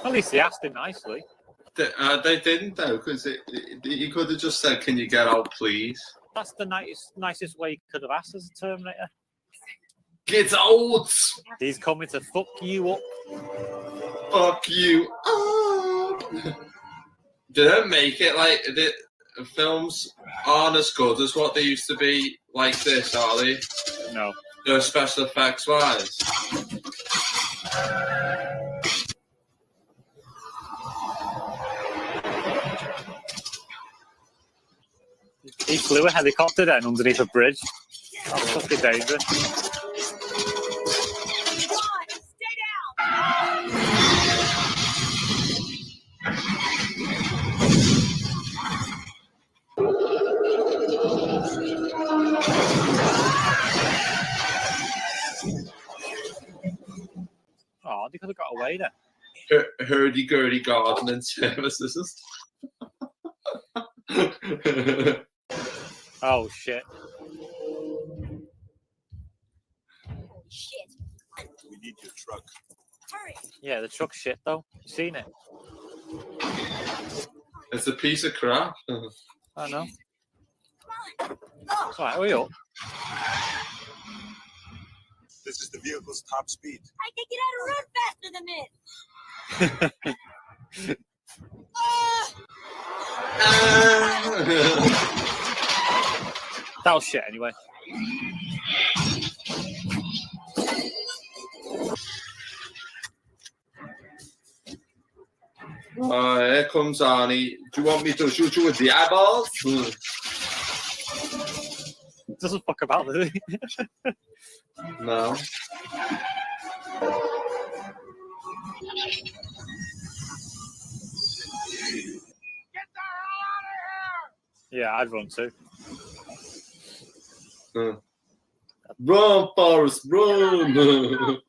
Speaker 1: At least they asked him nicely.
Speaker 2: They didn't though, because you could have just said, "Can you get out, please?"
Speaker 1: That's the nicest way you could have asked as a Terminator.
Speaker 2: Get out!
Speaker 1: He's coming to fuck you up.
Speaker 2: Fuck you up! They don't make it like the films aren't as good as what they used to be like this, are they?
Speaker 1: No.
Speaker 2: The special effects wise.
Speaker 1: He flew a helicopter then underneath a bridge. That's fucking dangerous. Oh, they could have got away then.
Speaker 2: Hurdy-gurdy gardening services.
Speaker 1: Oh shit!
Speaker 10: Shit.
Speaker 9: We need your truck.
Speaker 10: Hurry.
Speaker 1: Yeah, the truck's shit though. You seen it?
Speaker 2: It's a piece of crap.
Speaker 1: I know. It's alright, hurry up.
Speaker 9: This is the vehicle's top speed.
Speaker 10: I can get out of run faster than this.
Speaker 1: That was shit anyway.
Speaker 2: Here comes Arnie. Do you want me to shoot you with the eyeballs?
Speaker 1: Doesn't fuck about, does he?
Speaker 2: No.
Speaker 1: Yeah, I'd run too.
Speaker 2: Run, Forrest, run!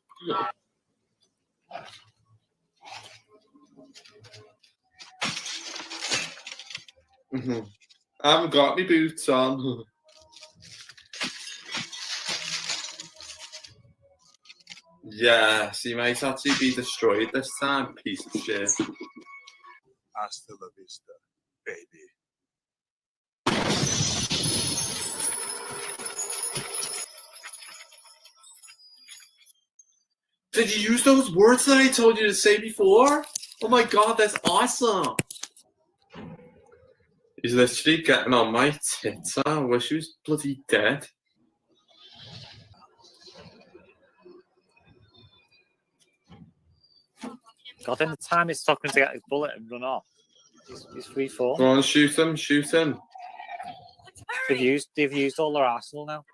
Speaker 2: I haven't got any boots on. Yes, he might actually be destroyed this time, piece of shit.
Speaker 9: Hasta la vista, baby.
Speaker 2: Did you use those words that I told you to say before? Oh my god, that's awesome. He's literally getting on my tits. I wish he was bloody dead.
Speaker 1: God, in the time it's taking to get his bullet and run off. He's free fall.
Speaker 2: Go on, shoot him, shoot him.
Speaker 1: They've used all their arsenal now.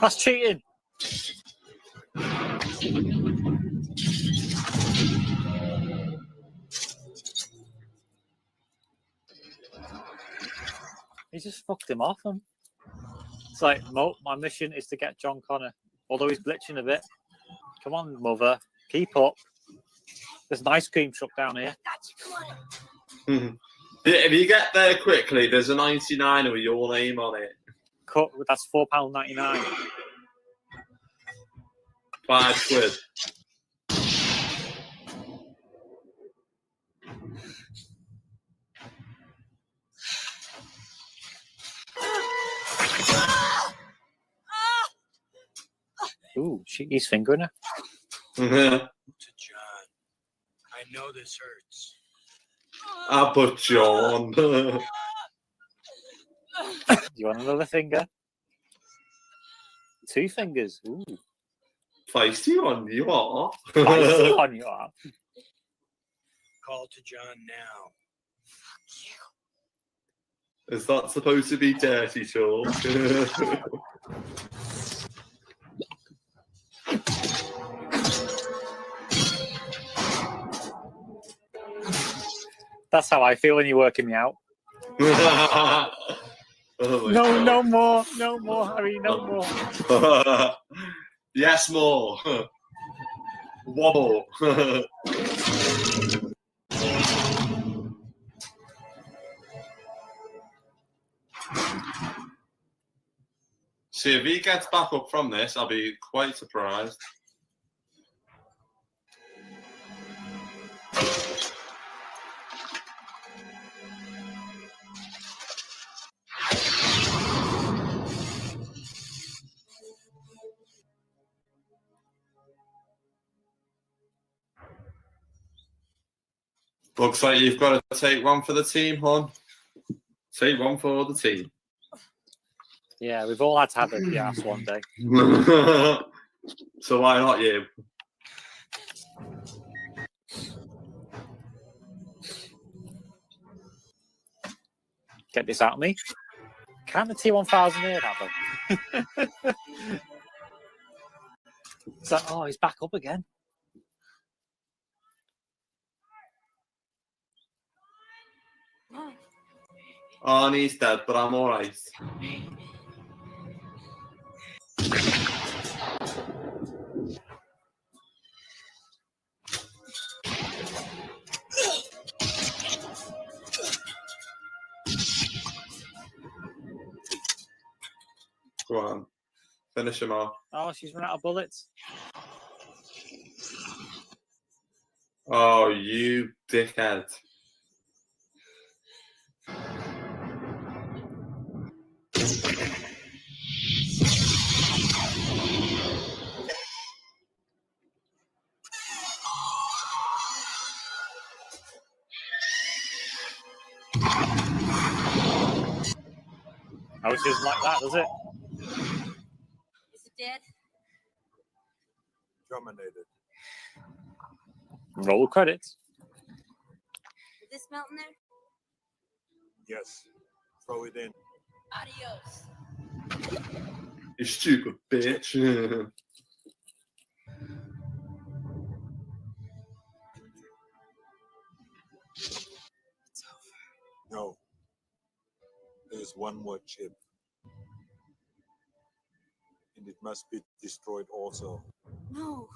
Speaker 1: That's cheating. He just fucked him off. And it's like, Mo, my mission is to get John Connor. Although he's glitching a bit. Come on, mother. Keep up. There's an ice cream truck down here.
Speaker 2: If you get there quickly, there's a 99 with your name on it.
Speaker 1: Cut. That's £4.99.
Speaker 2: £5.
Speaker 1: Ooh, he's fingering her.
Speaker 6: To John, I know this hurts.
Speaker 2: But John.
Speaker 1: You want another finger? 2 fingers. Ooh.
Speaker 2: Feisty one, you are.
Speaker 1: Feisty one, you are.
Speaker 6: Call to John now.
Speaker 2: Is that supposed to be dirty talk?
Speaker 1: That's how I feel when you're working me out.
Speaker 2: Oh
Speaker 1: no more, Harry, no more.
Speaker 2: Yes, more. Wobble. See, if he gets back up from this, I'll be quite surprised. Looks like you've got to take one for the team, hon. Take one for the team.
Speaker 1: Yeah, we've all had to have a gas one day.
Speaker 2: So why not you?
Speaker 1: Get this out of me. Can the T1000 here happen? It's like, oh, he's back up again.
Speaker 2: Oh, and he's dead, but I'm all right. Go on. Finish him off.
Speaker 1: Oh, she's run out of bullets.
Speaker 2: Oh, you dickhead.
Speaker 1: Oh, it isn't like that, does it?
Speaker 10: Is it dead?
Speaker 9: Terminated.
Speaker 1: Roll credits.
Speaker 10: Is this melt in there?
Speaker 9: Yes. Throw it in.
Speaker 10: Adios.
Speaker 2: You stupid bitch.
Speaker 9: No. There's one more chip. And it must be destroyed also.
Speaker 10: No.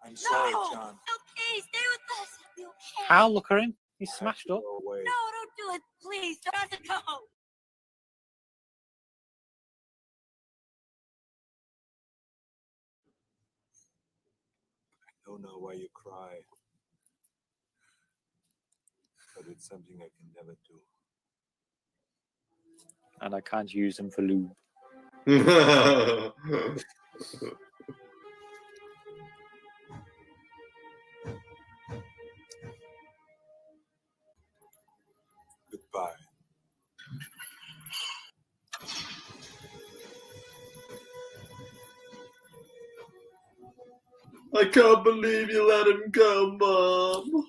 Speaker 9: I'm sorry,
Speaker 10: No!
Speaker 9: John.
Speaker 10: Okay, stay with us. It'll be okay.
Speaker 1: How? Look at him. He's
Speaker 9: I have
Speaker 1: smashed
Speaker 9: to
Speaker 1: up.
Speaker 9: go away.
Speaker 10: No, don't do it. Please, don't have to go.
Speaker 9: I don't know why you cry. But it's something I can never do.
Speaker 1: And I can't use him for lube.
Speaker 9: Goodbye.
Speaker 2: I can't believe you let him go, Mom.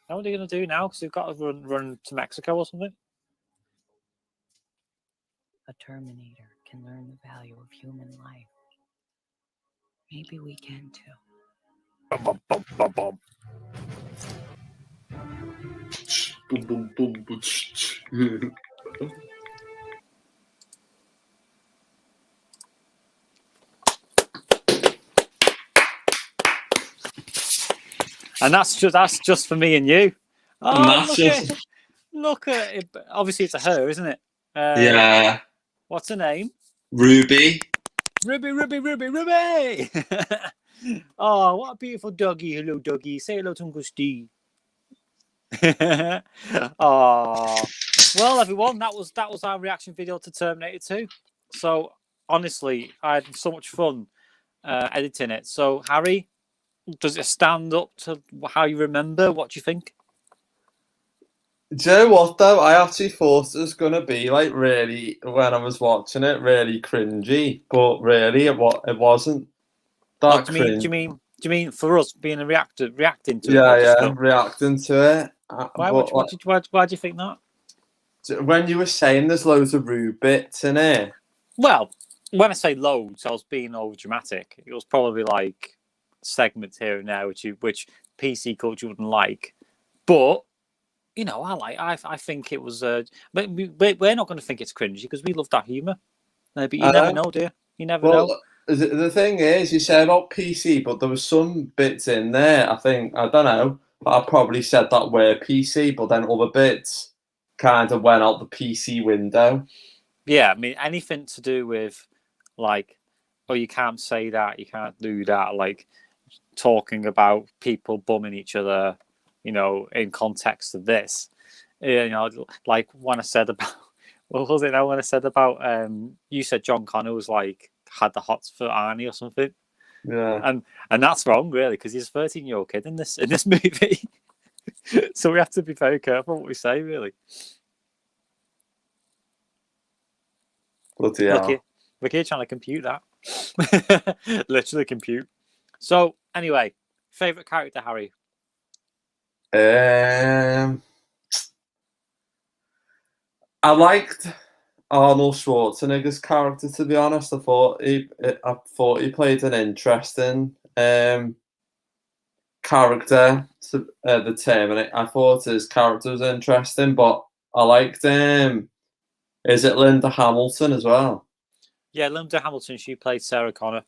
Speaker 1: What are they going to do now? Because they've got to run to Mexico or something.
Speaker 3: A Terminator can learn the value of human life. Maybe we can too.
Speaker 1: Bum, bum, bum, bum.
Speaker 2: Boom, boom, boom, boom.
Speaker 1: And that's just for me and you. Oh,
Speaker 2: And that's
Speaker 1: look at it. Obviously, it's a her, isn't it?
Speaker 2: Yeah.
Speaker 1: What's her name?
Speaker 2: Ruby.
Speaker 1: Ruby, Ruby, Ruby, Ruby. Oh, what a beautiful doggy. Hello, doggy. Say hello to Uncle Steve. Oh, well, everyone, that was our reaction video to Terminator 2. So, honestly, I had so much fun editing it. So, Harry, does it stand up to how you remember? What do you think?
Speaker 2: Do you know what though? I actually thought it was gonna be like really when I was watching it, really cringy, but really it wasn't that
Speaker 1: Do
Speaker 2: cringe.
Speaker 1: you mean for us being a reacting to it?
Speaker 2: Yeah, reacting to it.
Speaker 1: Why?
Speaker 2: But,
Speaker 1: Why do you think that?
Speaker 2: when you were saying there's loads of rude bits in it.
Speaker 1: Well, when I say loads, I was being over dramatic. It was probably like segments here and there, which PC culture wouldn't like. But you know, I think it was. But we're not going to think it's cringy because we love that humour. But you never know, do you? You never know.
Speaker 2: The thing is, you said about PC, but there was some bits in there. I don't know. I probably said that were PC, but then other bits kind of went out the PC window.
Speaker 1: Yeah, I mean anything to do with like, oh, you can't say that, you can't do that, like talking about people bumming each other, you know, in context of this, you know, like when I said about, what was it now? When I said about, you said John Connor was like had the hots for Arnie or something.
Speaker 2: Yeah,
Speaker 1: and that's wrong, really, because he's a 13-year-old kid in this movie. So we have to be very careful what we say, really.
Speaker 2: Bloody hell.
Speaker 1: Look here, trying to compute that. Literally compute. So, anyway, favourite character, Harry?
Speaker 2: I liked Arnold Schwarzenegger's character, to be honest. I thought he played an interesting character to the Terminator. I thought his character was interesting, but I liked is it Linda Hamilton as well?
Speaker 1: Yeah, Linda Hamilton. She played Sarah Connor,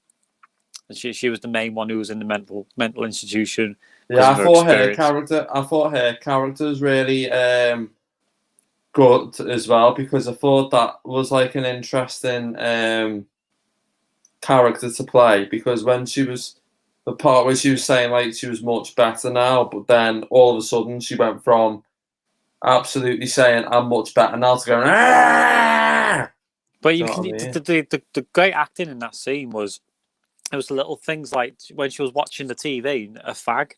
Speaker 1: and she was the main one who was in the mental institution.
Speaker 2: Yeah, I thought her character was really good as well, because I thought that was like an interesting character to play, because when she was the part where she was saying like she was much better now, but then all of a sudden she went from absolutely saying I'm much better now to going ah!
Speaker 1: But you can the great acting in that scene was there was the little things like when she was watching the TV, a fag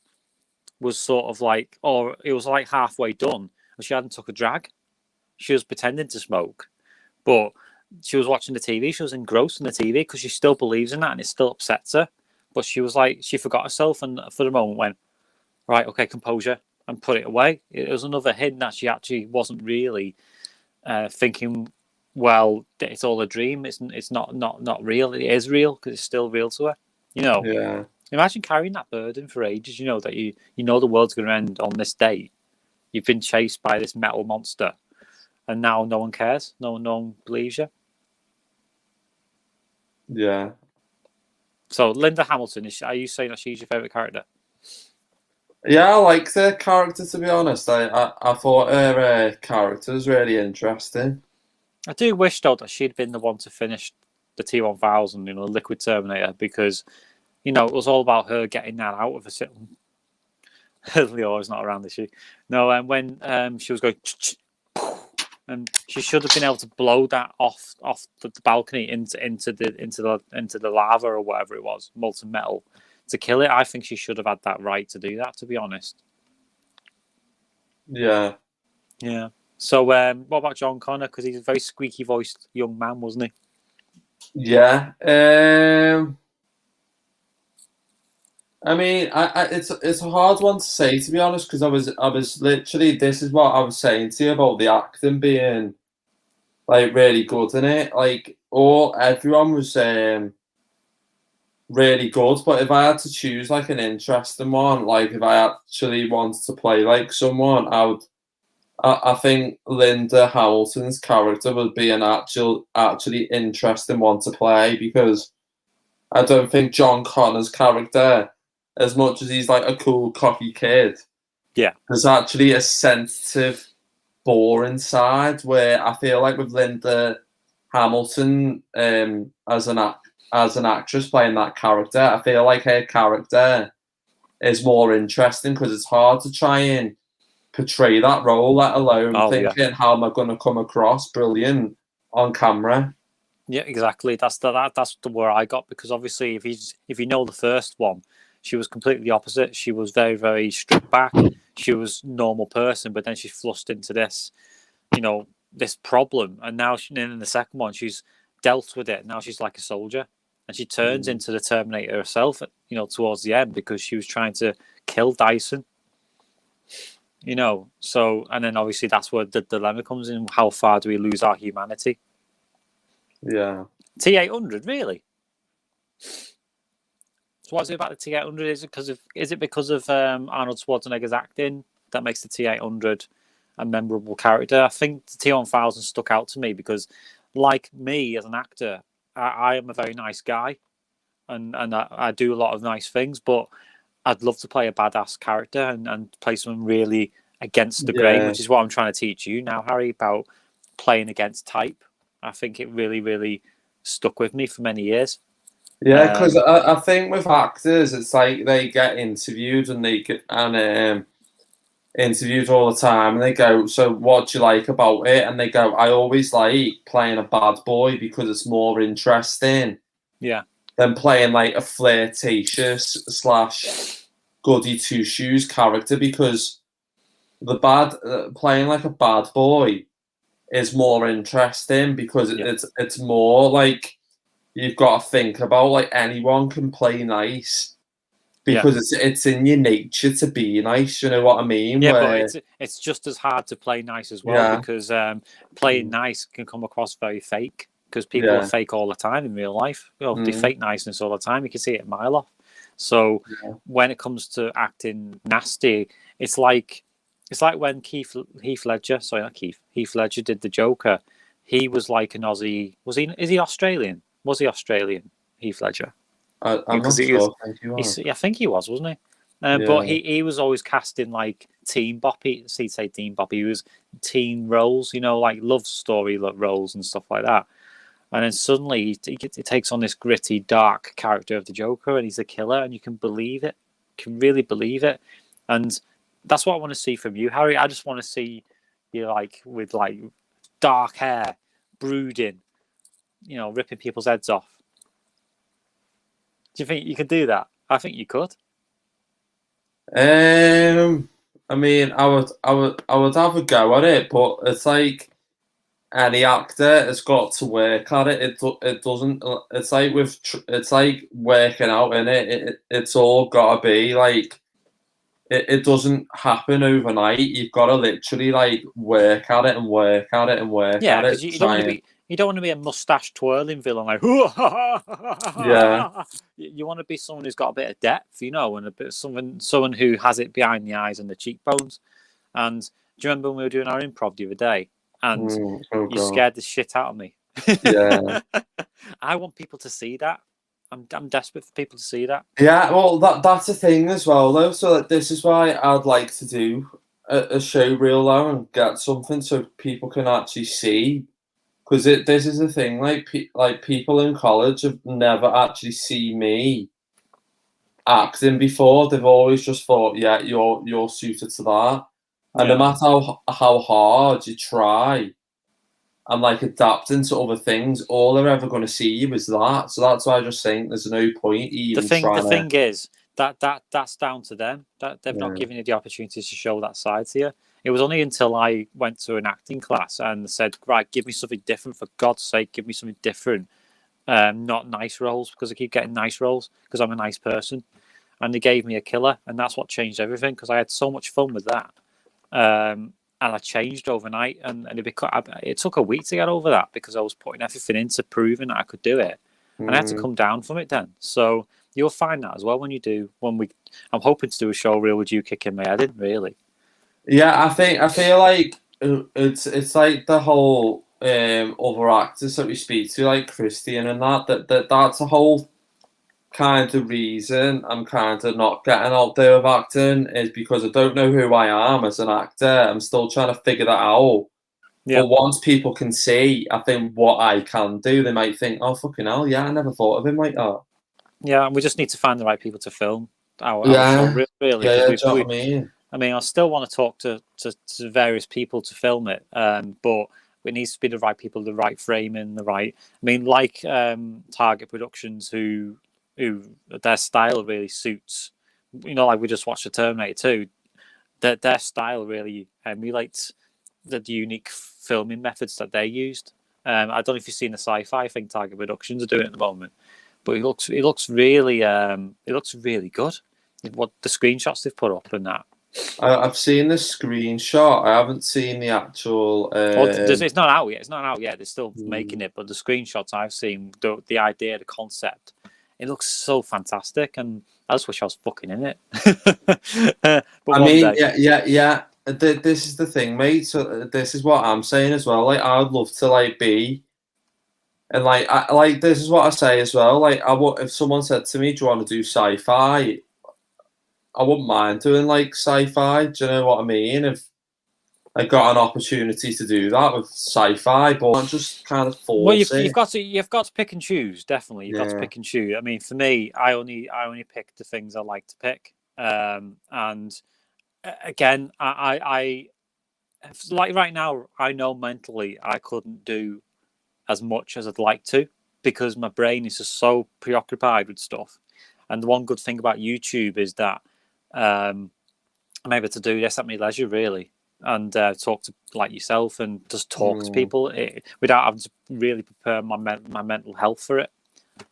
Speaker 1: was sort of like, or it was like halfway done, and she hadn't took a drag. She was pretending to smoke, but she was watching the TV. She was engrossed in the TV because she still believes in that, and it still upsets her. But she was like, she forgot herself, and for the moment went, right, okay, composure, and put it away. It was another hint that she actually wasn't really thinking, well, it's all a dream. It's not real. It is real because it's still real to her. You know.
Speaker 2: Yeah.
Speaker 1: Imagine carrying that burden for ages. You know that you know the world's going to end on this day. You've been chased by this metal monster, and now no one cares. No one believes you.
Speaker 2: Yeah.
Speaker 1: So Linda Hamilton, are you saying that she's your favourite character?
Speaker 2: Yeah, I liked her character, to be honest. I thought her character was really interesting.
Speaker 1: I do wish though that she'd been the one to finish the T-1000, the Liquid Terminator, because it was all about her getting that out of a Leora's not around, is she? No, and when she was going, and she should have been able to blow that off the balcony into the lava or whatever it was, molten metal, to kill it. I think she should have had that right to do that, to be honest.
Speaker 2: Yeah.
Speaker 1: Yeah. So, what about John Connor? Because he's a very squeaky voiced young man, wasn't he?
Speaker 2: Yeah. I mean, it's a hard one to say, to be honest, because I was literally, this is what I was saying to you about the acting being like really good in it. Like everyone was really good, but if I had to choose like an interesting one, like if I actually wanted to play like someone, I think Linda Hamilton's character would be an actually interesting one to play, because I don't think John Connor's character, as much as he's like a cool, cocky kid, there's actually a sensitive, boring side where I feel like with Linda Hamilton as an actress playing that character, I feel like her character is more interesting, because it's hard to try and portray that role, let alone thinking how am I going to come across brilliant on camera.
Speaker 1: Yeah, exactly. That's the where I got, because obviously if you know the first one, she was completely opposite. She was very, very stripped back. She was a normal person, but then she's flushed into this, this problem. And now in the second one, she's dealt with it. Now she's like a soldier, and she turns into the Terminator herself, towards the end, because she was trying to kill Dyson. So, and then obviously that's where the dilemma comes in. How far do we lose our humanity?
Speaker 2: Yeah.
Speaker 1: T-800, really? So what's it about the T-800? Is it because of Arnold Schwarzenegger's acting that makes the T-800 a memorable character? I think the T-1000 stuck out to me because, like me as an actor, I am a very nice guy, and I do a lot of nice things, but I'd love to play a badass character and play someone really against the grain, which is what I'm trying to teach you now, Harry, about playing against type. I think it really, really stuck with me for many years.
Speaker 2: Yeah, because I think with actors, it's like they get interviewed and interviewed all the time, and they go, "So what do you like about it?" And they go, "I always like playing a bad boy because it's more interesting."
Speaker 1: Yeah.
Speaker 2: Than playing like a flirtatious / goody two shoes character, because playing like a bad boy is more interesting because it's more like you've got to think about like anyone can play nice because it's in your nature to be nice. You know what I mean?
Speaker 1: Yeah,
Speaker 2: Where,
Speaker 1: but it's just as hard to play nice as well because playing nice can come across very fake because people are fake all the time in real life. You know, they fake niceness all the time. You can see it a mile off. So when it comes to acting nasty, it's like when Heath Ledger, sorry, not Keith, Heath Ledger did the Joker. He was like an Aussie. Is he Australian? Was he Australian, Heath Ledger?
Speaker 2: I'm not sure.
Speaker 1: I think he was, wasn't he? But he was always casting like teen boppy. So he'd say teen boppy. He was teen roles, you know, like love story roles and stuff like that. And then suddenly he takes on this gritty, dark character of the Joker, and he's a killer, and you can believe it. You can really believe it, and that's what I want to see from you, Harry. I just want to see you like with like dark hair, brooding, you know, ripping people's heads off. Do you think you could do that? I think you could.
Speaker 2: I mean, I would have a go at it, but it's like any actor has got to work at it. It doesn't. It's like it's like working out in it. It's all got to be like. It doesn't happen overnight. You've got to literally like work at it and work at it and work
Speaker 1: Yeah,
Speaker 2: at it.
Speaker 1: because you don't want to be a mustache twirling villain like
Speaker 2: Yeah.
Speaker 1: You want to be someone who's got a bit of depth, you know, and a bit of someone who has it behind the eyes and the cheekbones. And do you remember when we were doing our improv the other day and you scared the shit out of me?
Speaker 2: Yeah.
Speaker 1: I want people to see that. I'm desperate for people to see that.
Speaker 2: Yeah, well, that's the thing as well, though. So this is why I'd like to do a show reel though and get something so people can actually see. Because this is the thing, like people in college have never actually seen me acting before. They've always just thought, yeah, you're suited to that. And no matter how hard you try and like adapting to other things, all they're ever going to see you is that. So that's why I just think there's no point even trying.
Speaker 1: The thing is that's down to them. That they've not given you the opportunity to show that side to you. It was only until I went to an acting class and said, right, give me something different, for God's sake, give me something different. Not nice roles, because I keep getting nice roles because I'm a nice person. And they gave me a killer, and that's what changed everything because I had so much fun with that. And I changed overnight, and it took a week to get over that because I was putting everything into proving that I could do it. And I had to come down from it then. So you'll find that as well when you do. I'm hoping to do a show reel with you kicking my head in, really.
Speaker 2: Yeah, I feel like it's like the whole other actors that we speak to, like Christian and that's a whole kind of reason I'm kind of not getting out there with acting is because I don't know who I am as an actor. I'm still trying to figure that out.
Speaker 1: Yeah.
Speaker 2: But once people can see, I think what I can do, they might think, "Oh fucking hell, yeah, I never thought of him like that."
Speaker 1: Yeah, and we just need to find the right people to film our show, really.
Speaker 2: Yeah, do you know what I mean?
Speaker 1: I mean, I still want to talk to various people to film it, but it needs to be the right people, the right framing, the right. I mean, like Target Productions, who their style really suits. You know, like we just watched the Terminator 2. Their style really emulates the unique filming methods that they used. I don't know if you've seen the sci-fi thing Target Productions are doing at the moment, but it looks really good. What the screenshots they've put up and that.
Speaker 2: I've seen the screenshot. I haven't seen the actual.
Speaker 1: It's not out yet. It's not out yet. They're still making it, but the screenshots I've seen, the idea, the concept, it looks so fantastic, and I just wish I was fucking in it. But
Speaker 2: I mean, yeah. This is the thing, mate. So this is what I'm saying as well. Like, I'd love to like be, and like this is what I say as well. Like, if someone said to me, "Do you want to do sci-fi?" I wouldn't mind doing like sci-fi. Do you know what I mean? If I got an opportunity to do that with sci-fi, but I'm just kind of force
Speaker 1: well,
Speaker 2: it.
Speaker 1: you've got to pick and choose. Definitely, you've got to pick and choose. I mean, for me, I only pick the things I like to pick. And again, I like right now, I know mentally I couldn't do as much as I'd like to because my brain is just so preoccupied with stuff. And the one good thing about YouTube is that I'm able to do this at my leisure, really. and talk to like yourself and just talk to people without having to really prepare my mental health for it.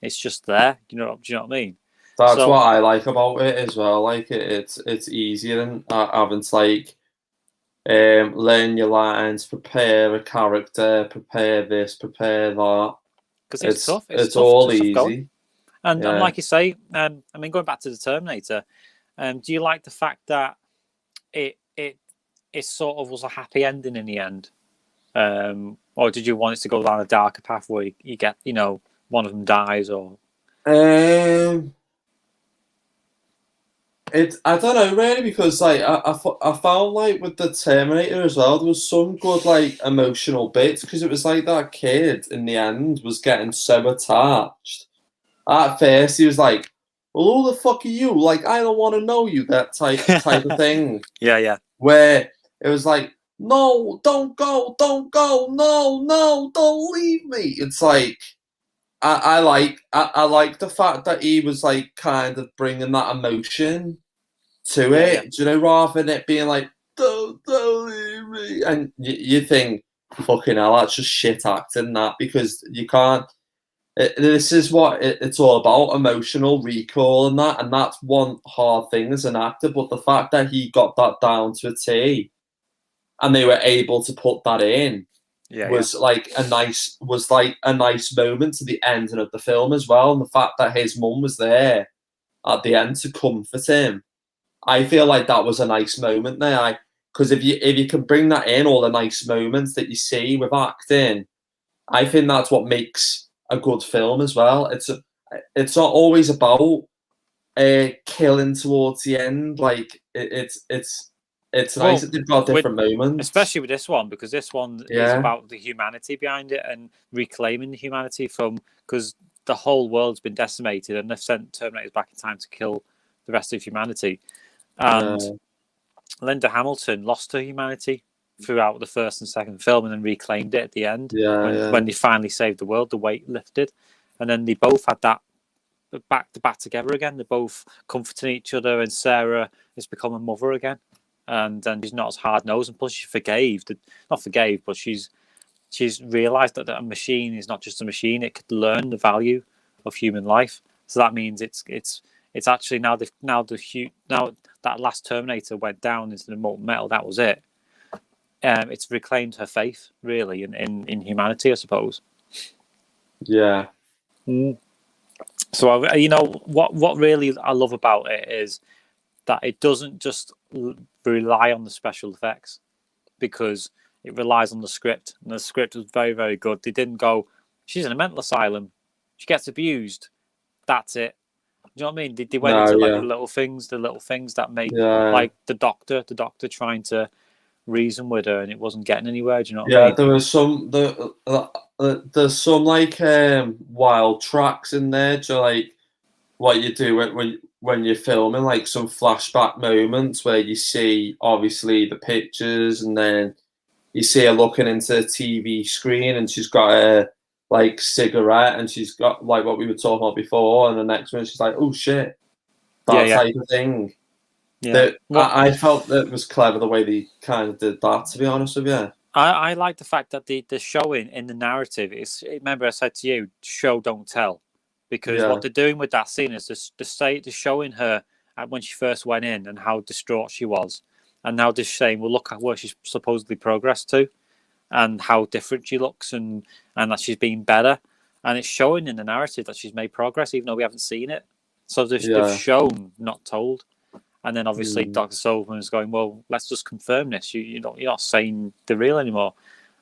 Speaker 1: It's just there, do you know what I mean?
Speaker 2: That's
Speaker 1: So,
Speaker 2: what I like about it as well. Like it's easier than having to like learn your lines, prepare a character, prepare this, prepare that.
Speaker 1: because it's tough.
Speaker 2: It's
Speaker 1: tough
Speaker 2: all
Speaker 1: to stuff going.
Speaker 2: easy.
Speaker 1: And like you say, I mean, going back to the Terminator, do you like the fact that it sort of was a happy ending in the end, or did you want it to go down a darker path where you get, you know, one of them dies, or?
Speaker 2: I don't know really, because like I found like with the Terminator as well, there was some good like emotional bits, because it was like that kid in the end was getting so attached. At first he was like, well, who the fuck are you? Like, I don't want to know you, that type of thing.
Speaker 1: Yeah.
Speaker 2: Where it was like, no, don't go, no, don't leave me. It's like I like the fact that he was like kind of bringing that emotion to it.
Speaker 1: Yeah.
Speaker 2: Do you know, rather than it being like, don't leave me, and you think, fucking hell, that's just shit acting, that, because you can't. This is what it's all about, emotional recall and that, and that's one hard thing as an actor. But the fact that he got that down to a T, and they were able to put that in, was like a nice moment to the ending of the film as well. And the fact that his mum was there at the end to comfort him, I feel like that was a nice moment there. Because if you can bring that in, all the nice moments that you see with acting, I think that's what makes a good film as well. It's not always about killing towards the end. Like it's nice that they've got different moments,
Speaker 1: especially with this one, because this one is about the humanity behind it and reclaiming the humanity from, because the whole world's been decimated and they've sent Terminators back in time to kill the rest of humanity. And Linda Hamilton lost her humanity throughout the first and second film, and then reclaimed it at the end when they finally saved the world. The weight lifted, and then they both had that back together again. They're both comforting each other, and Sarah has become a mother again, and she's not as hard nosed, and plus she but she's realized that a machine is not just a machine; it could learn the value of human life. So that means it's actually now that last Terminator went down into the molten metal. That was it. It's reclaimed her faith, really, in humanity, I suppose.
Speaker 2: Yeah.
Speaker 1: So you know what really I love about it is that it doesn't just rely on the special effects, because it relies on the script, and the script was very, very good. They didn't go, she's in a mental asylum, she gets abused, that's it. Do you know what I mean? They went into like the little things that make like the doctor trying to reason with her, and it wasn't getting anywhere. Do you know what I mean?
Speaker 2: There was some there's some like wild tracks in there, to like what you do when you're filming, like some flashback moments where you see obviously the pictures, and then you see her looking into the TV screen, and she's got a like cigarette, and she's got like what we were talking about before, and the next one she's like, oh shit, that type of thing. I felt that was clever the way they kind of did that, to be honest with you.
Speaker 1: I like the fact that the showing in the narrative is, remember I said to you, show don't tell, because what they're doing with that scene is they're showing her when she first went in and how distraught she was, and now they're saying, well, look at where she's supposedly progressed to, and how different she looks, and that she's been better, and it's showing in the narrative that she's made progress even though we haven't seen it. So they've shown, not told. And then obviously Dr. Silverman is going, well, let's just confirm this. You're not saying the real anymore.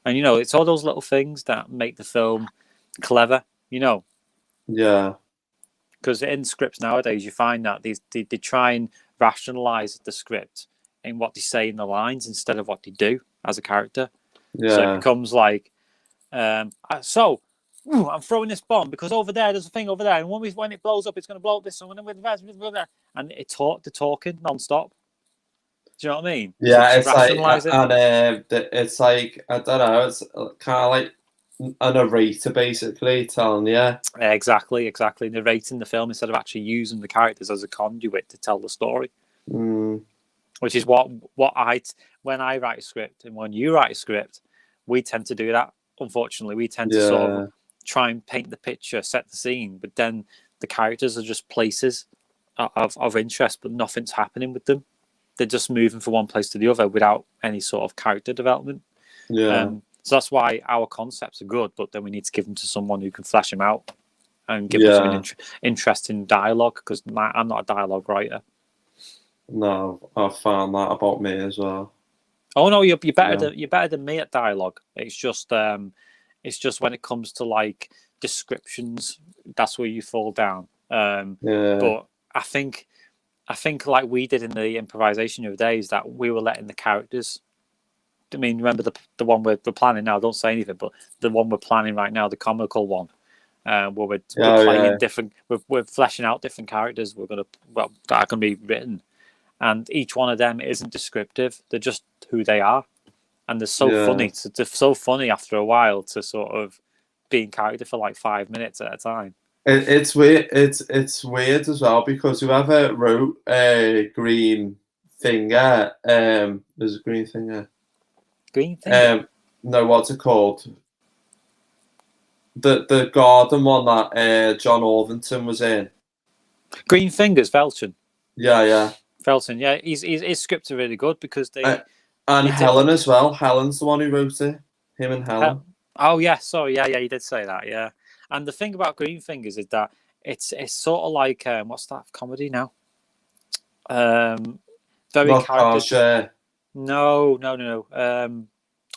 Speaker 1: And, you know, it's all those little things that make the film clever, you know.
Speaker 2: Yeah.
Speaker 1: Because in scripts nowadays, you find that they try and rationalize the script in what they say in the lines instead of what they do as a character.
Speaker 2: Yeah.
Speaker 1: So it becomes like, I'm throwing this bomb because over there's a thing over there, and when it blows up, it's going to blow up this one, and they're talking non-stop. Do you know what I mean?
Speaker 2: Yeah, it's like, and it's like, I don't know, it's kind of like a narrator basically telling you.
Speaker 1: Exactly, narrating the film instead of actually using the characters as a conduit to tell the story. Which is what when I write a script and when you write a script, we tend to do that. Unfortunately, we tend to sort of try and paint the picture, set the scene, but then the characters are just places of interest, but nothing's happening with them. They're just moving from one place to the other without any sort of character development. So that's why our concepts are good, but then we need to give them to someone who can flesh them out and give them some interesting dialogue, because I'm not a dialogue writer.
Speaker 2: No, I've found that about me as well.
Speaker 1: Oh no, you're better than me at dialogue. It's just when it comes to like descriptions, that's where you fall down. But I think like we did in the improvisation the other day is that we were letting the characters. I mean, remember the one we're planning now? Don't say anything, but the one we're planning right now, the comical one, where we're playing different. We're fleshing out different characters. That are gonna be written, and each one of them isn't descriptive. They're just who they are, and they're so funny. They're so funny after a while to sort of be in character for like 5 minutes at a time.
Speaker 2: It's weird. It's weird as well because whoever wrote Green Finger, there's a Green Finger.
Speaker 1: Green Finger.
Speaker 2: No, what's it called? The garden one that John Orvington was in.
Speaker 1: Green Fingers, Felton.
Speaker 2: Yeah.
Speaker 1: Felton, yeah. His scripts are really good because they.
Speaker 2: And Helen as well. Helen's the one who wrote it. Him and Helen.
Speaker 1: Oh yeah, sorry, yeah, you did say that, yeah. And the thing about Green Fingers is that it's sort of like what's that comedy now? Very character. No.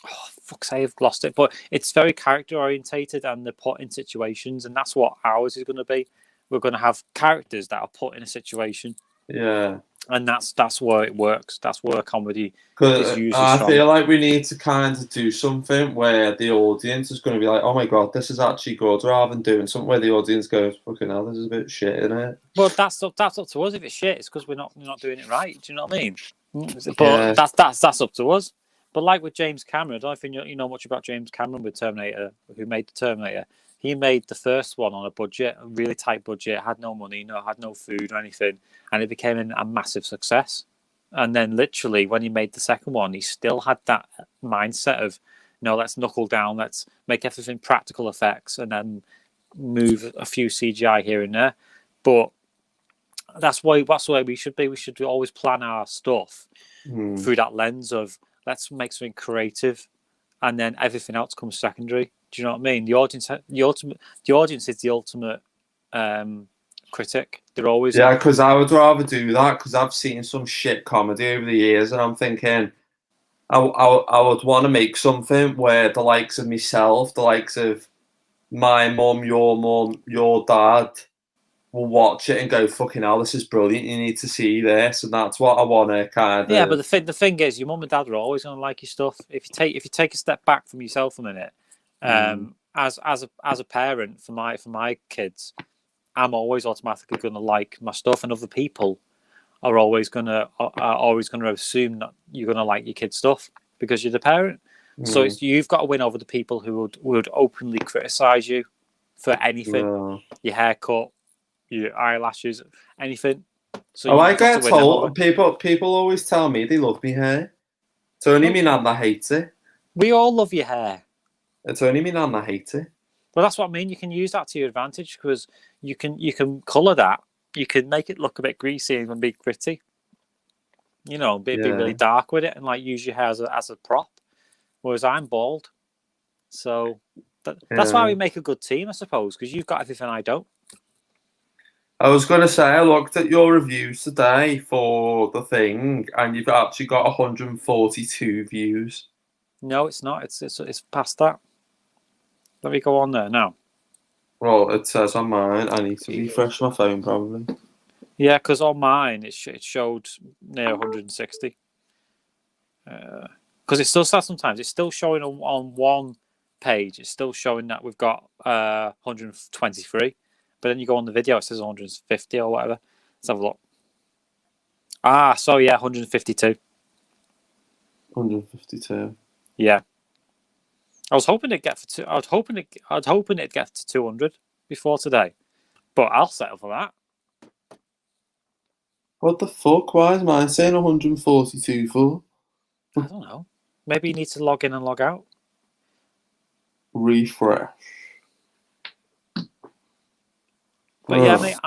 Speaker 1: Oh, fuck's sake, I've lost it. But it's very character orientated, and they're put in situations, and that's what ours is going to be. We're going to have characters that are put in a situation.
Speaker 2: Yeah.
Speaker 1: And that's where it works. That's where comedy is usually
Speaker 2: I
Speaker 1: strong.
Speaker 2: feel like we need to kind of do something where the audience is going to be like, "Oh my god, this is actually good," rather than doing something where the audience goes, "Fucking hell, this is a bit shit, isn't it?"
Speaker 1: Well, that's up to us. If it's shit, it's because we're not doing it right. Do you know what I mean? But that's up to us. But like with James Cameron, I don't think you know much about James Cameron with Terminator, who made the Terminator. He made the first one on a budget, a really tight budget, had no money, had no food or anything, and it became a massive success. And then literally when he made the second one, he still had that mindset of, let's knuckle down, let's make everything practical effects, and then move a few CGI here and there. But that's the way we should be. We should always plan our stuff through that lens of let's make something creative, and then everything else comes secondary. Do you know what I mean? The audience is the ultimate critic. They're always
Speaker 2: because I would rather do that because I've seen some shit comedy over the years, and I'm thinking I would want to make something where the likes of myself, the likes of my mum, your dad, will watch it and go, "Fucking hell, this is brilliant. You need to see this," and that's what I want to kind of.
Speaker 1: Yeah, but the thing is, your mum and dad are always going to like your stuff. If you take a step back from yourself a minute, as a parent for my kids, I'm always automatically going to like my stuff, and other people are always going to assume that you're going to like your kids' stuff because you're the parent. So you've got to win over the people who would openly criticize you for anything, your haircut, your eyelashes, anything. So
Speaker 2: I get told people always tell me they love me hair. It's only me nan that hates it.
Speaker 1: We all love your hair.
Speaker 2: It's only me nan that hates it.
Speaker 1: Well, that's what I mean. You can use that to your advantage because you can colour that. You can make it look a bit greasy and be gritty. Be really dark with it and like use your hair as a prop. Whereas I'm bald, so that's why we make a good team, I suppose, because you've got everything I don't.
Speaker 2: I was going to say, I looked at your reviews today for the thing, and you've actually got 142 views.
Speaker 1: No, it's not. It's past that. Let me go on there now.
Speaker 2: Well, it says on mine. I need to refresh my phone, probably.
Speaker 1: Yeah, because on mine it showed near 160. Because it still says sometimes it's still showing on one page. It's still showing that we've got 123. But then you go on the video, it says 150 or whatever. Let's have a look. So yeah, 152.
Speaker 2: 152.
Speaker 1: Yeah. I was hoping it'd get I'd hoping it'd get to 200 before today, but I'll settle for that.
Speaker 2: What the fuck? Why is mine saying 142 for?
Speaker 1: I don't know. Maybe you need to log in and log out.
Speaker 2: Refresh.
Speaker 1: But yeah, mate,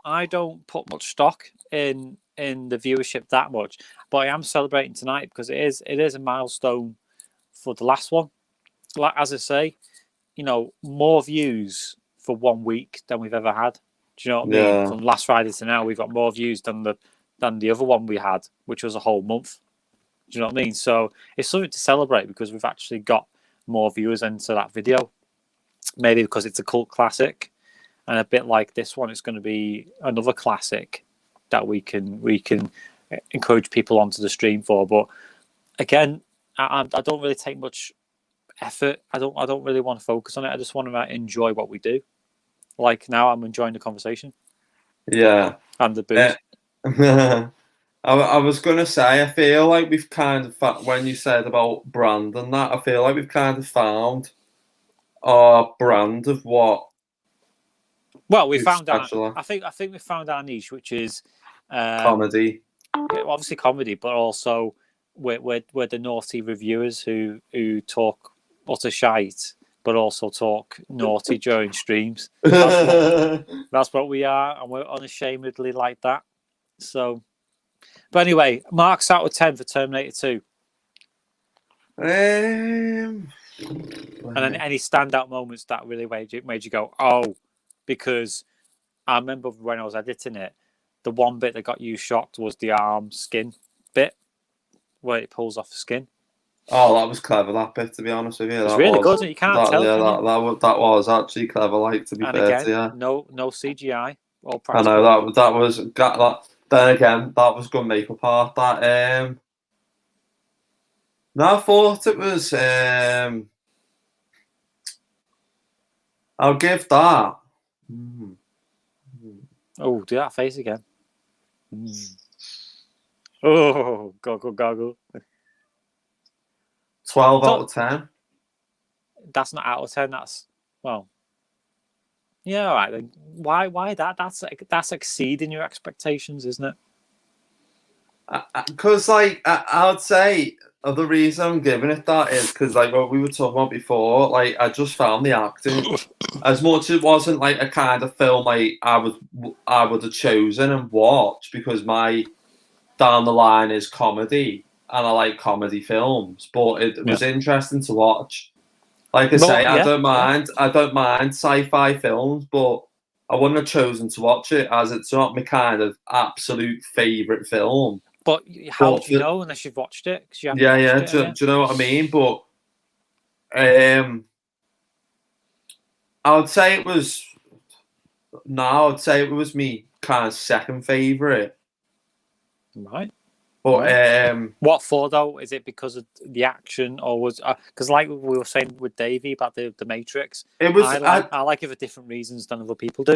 Speaker 1: I don't put much stock in the viewership that much. But I am celebrating tonight because it is a milestone for the last one. Like as I say, more views for 1 week than we've ever had. Do you know what I mean? From last Friday to now, we've got more views than the other one we had, which was a whole month. Do you know what I mean? So it's something to celebrate because we've actually got more viewers into that video. Maybe because it's a cult classic, and a bit like this one, it's going to be another classic that we can encourage people onto the stream for. But again, I don't really take much effort. I don't really want to focus on it. I just want to enjoy what we do. Like now, I'm enjoying the conversation.
Speaker 2: Yeah.
Speaker 1: And the booze.
Speaker 2: I was going to say, I feel like we've kind of, when you said about brand and that, I feel like we've kind of found our brand of what.
Speaker 1: Well, we found our. I think we found our niche, which is
Speaker 2: comedy.
Speaker 1: Obviously comedy, but also we're the naughty reviewers who talk utter shite, but also talk naughty during streams. That's what we are, and we're unashamedly like that. So, but anyway, marks out of 10 for Terminator 2. And then any standout moments that really made you go, oh, because I remember when I was editing it, the one bit that got you shocked was the arm skin bit where it pulls off the skin.
Speaker 2: Oh, that was clever, that bit, to be honest with you.
Speaker 1: It's really good, and you can't tell.
Speaker 2: Yeah, that was actually clever, like, to be fair to you.
Speaker 1: No CGI, all practical.
Speaker 2: I know, that was... Then again, that was good makeup art. That, no, I thought it was... I'll give that...
Speaker 1: Oh, do that face again. Oh, goggle.
Speaker 2: 12 out of 10.
Speaker 1: That's not out of 10. That's, well, yeah, all right then. Why that? That's exceeding your expectations, isn't it?
Speaker 2: Because, like, I would say the reason I'm giving it that is because, like, what we were talking about before, like, I just found the acting, as much as it wasn't like a kind of film like I would have chosen and watched, because my down the line is comedy and I like comedy films, but it was interesting to watch. Like I say, I don't mind sci-fi films, but I wouldn't have chosen to watch it as it's not my kind of absolute favourite film.
Speaker 1: But how do you know unless you've watched it?
Speaker 2: Do you know what I mean? But I would say it was. No, I would say it was me kind of second favourite.
Speaker 1: Right.
Speaker 2: But
Speaker 1: what for though? Is it because of the action, or was because like we were saying with Davey about the Matrix?
Speaker 2: It was.
Speaker 1: I like it for different reasons than other people do.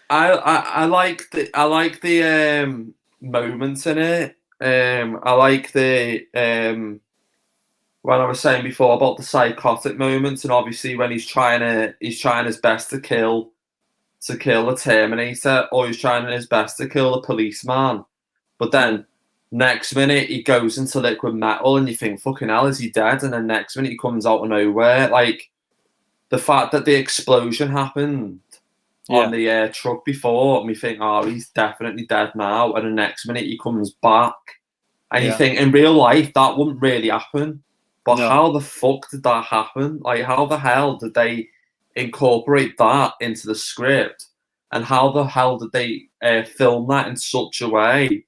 Speaker 2: I like the moments in it. I like the when I was saying before about the psychotic moments, and obviously when he's trying his best to kill the Terminator, or he's trying his best to kill the policeman, but then next minute he goes into liquid metal, and you think, fucking hell, is he dead? And then next minute he comes out of nowhere. Like the fact that the explosion happened on the truck before, and we think, oh, he's definitely dead now, and the next minute he comes back, and you think in real life that wouldn't really happen, but how the fuck did that happen? Like, how the hell did they incorporate that into the script, and how the hell did they film that in such a way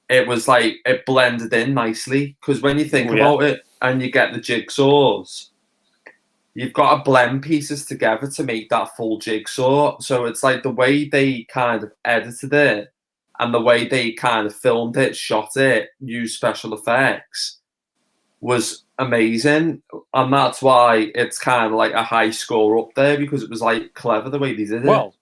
Speaker 2: it was like it blended in nicely? Because when you think about it and you get the jigsaws, you've got to blend pieces together to make that full jigsaw. So it's like the way they kind of edited it and the way they kind of filmed it, shot it, used special effects was amazing. And that's why it's kind of like a high score up there, because it was like clever the way they did it.
Speaker 1: Well,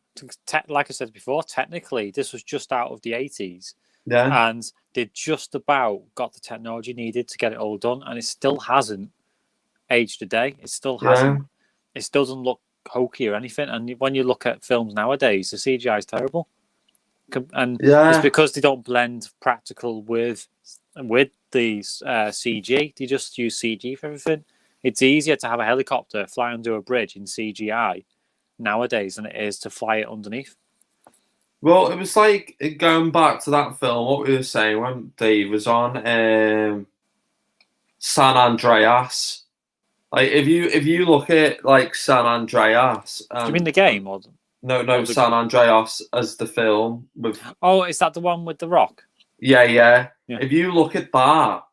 Speaker 1: like I said before, technically this was just out of the 80s.
Speaker 2: Yeah.
Speaker 1: And they just about got the technology needed to get it all done, and it still hasn't aged a day. It still hasn't. It still doesn't look hokey or anything. And when you look at films nowadays, the CGI is terrible. And it's because they don't blend practical with the CG. They just use CG for everything. It's easier to have a helicopter fly under a bridge in CGI nowadays than it is to fly it underneath.
Speaker 2: Well, it was like going back to that film. What we were saying when Dave was on San Andreas. Like if you look at like San Andreas,
Speaker 1: Do you mean the game or
Speaker 2: no San Andreas as the film with?
Speaker 1: Oh, is that the one with the Rock?
Speaker 2: Yeah. If you look at that,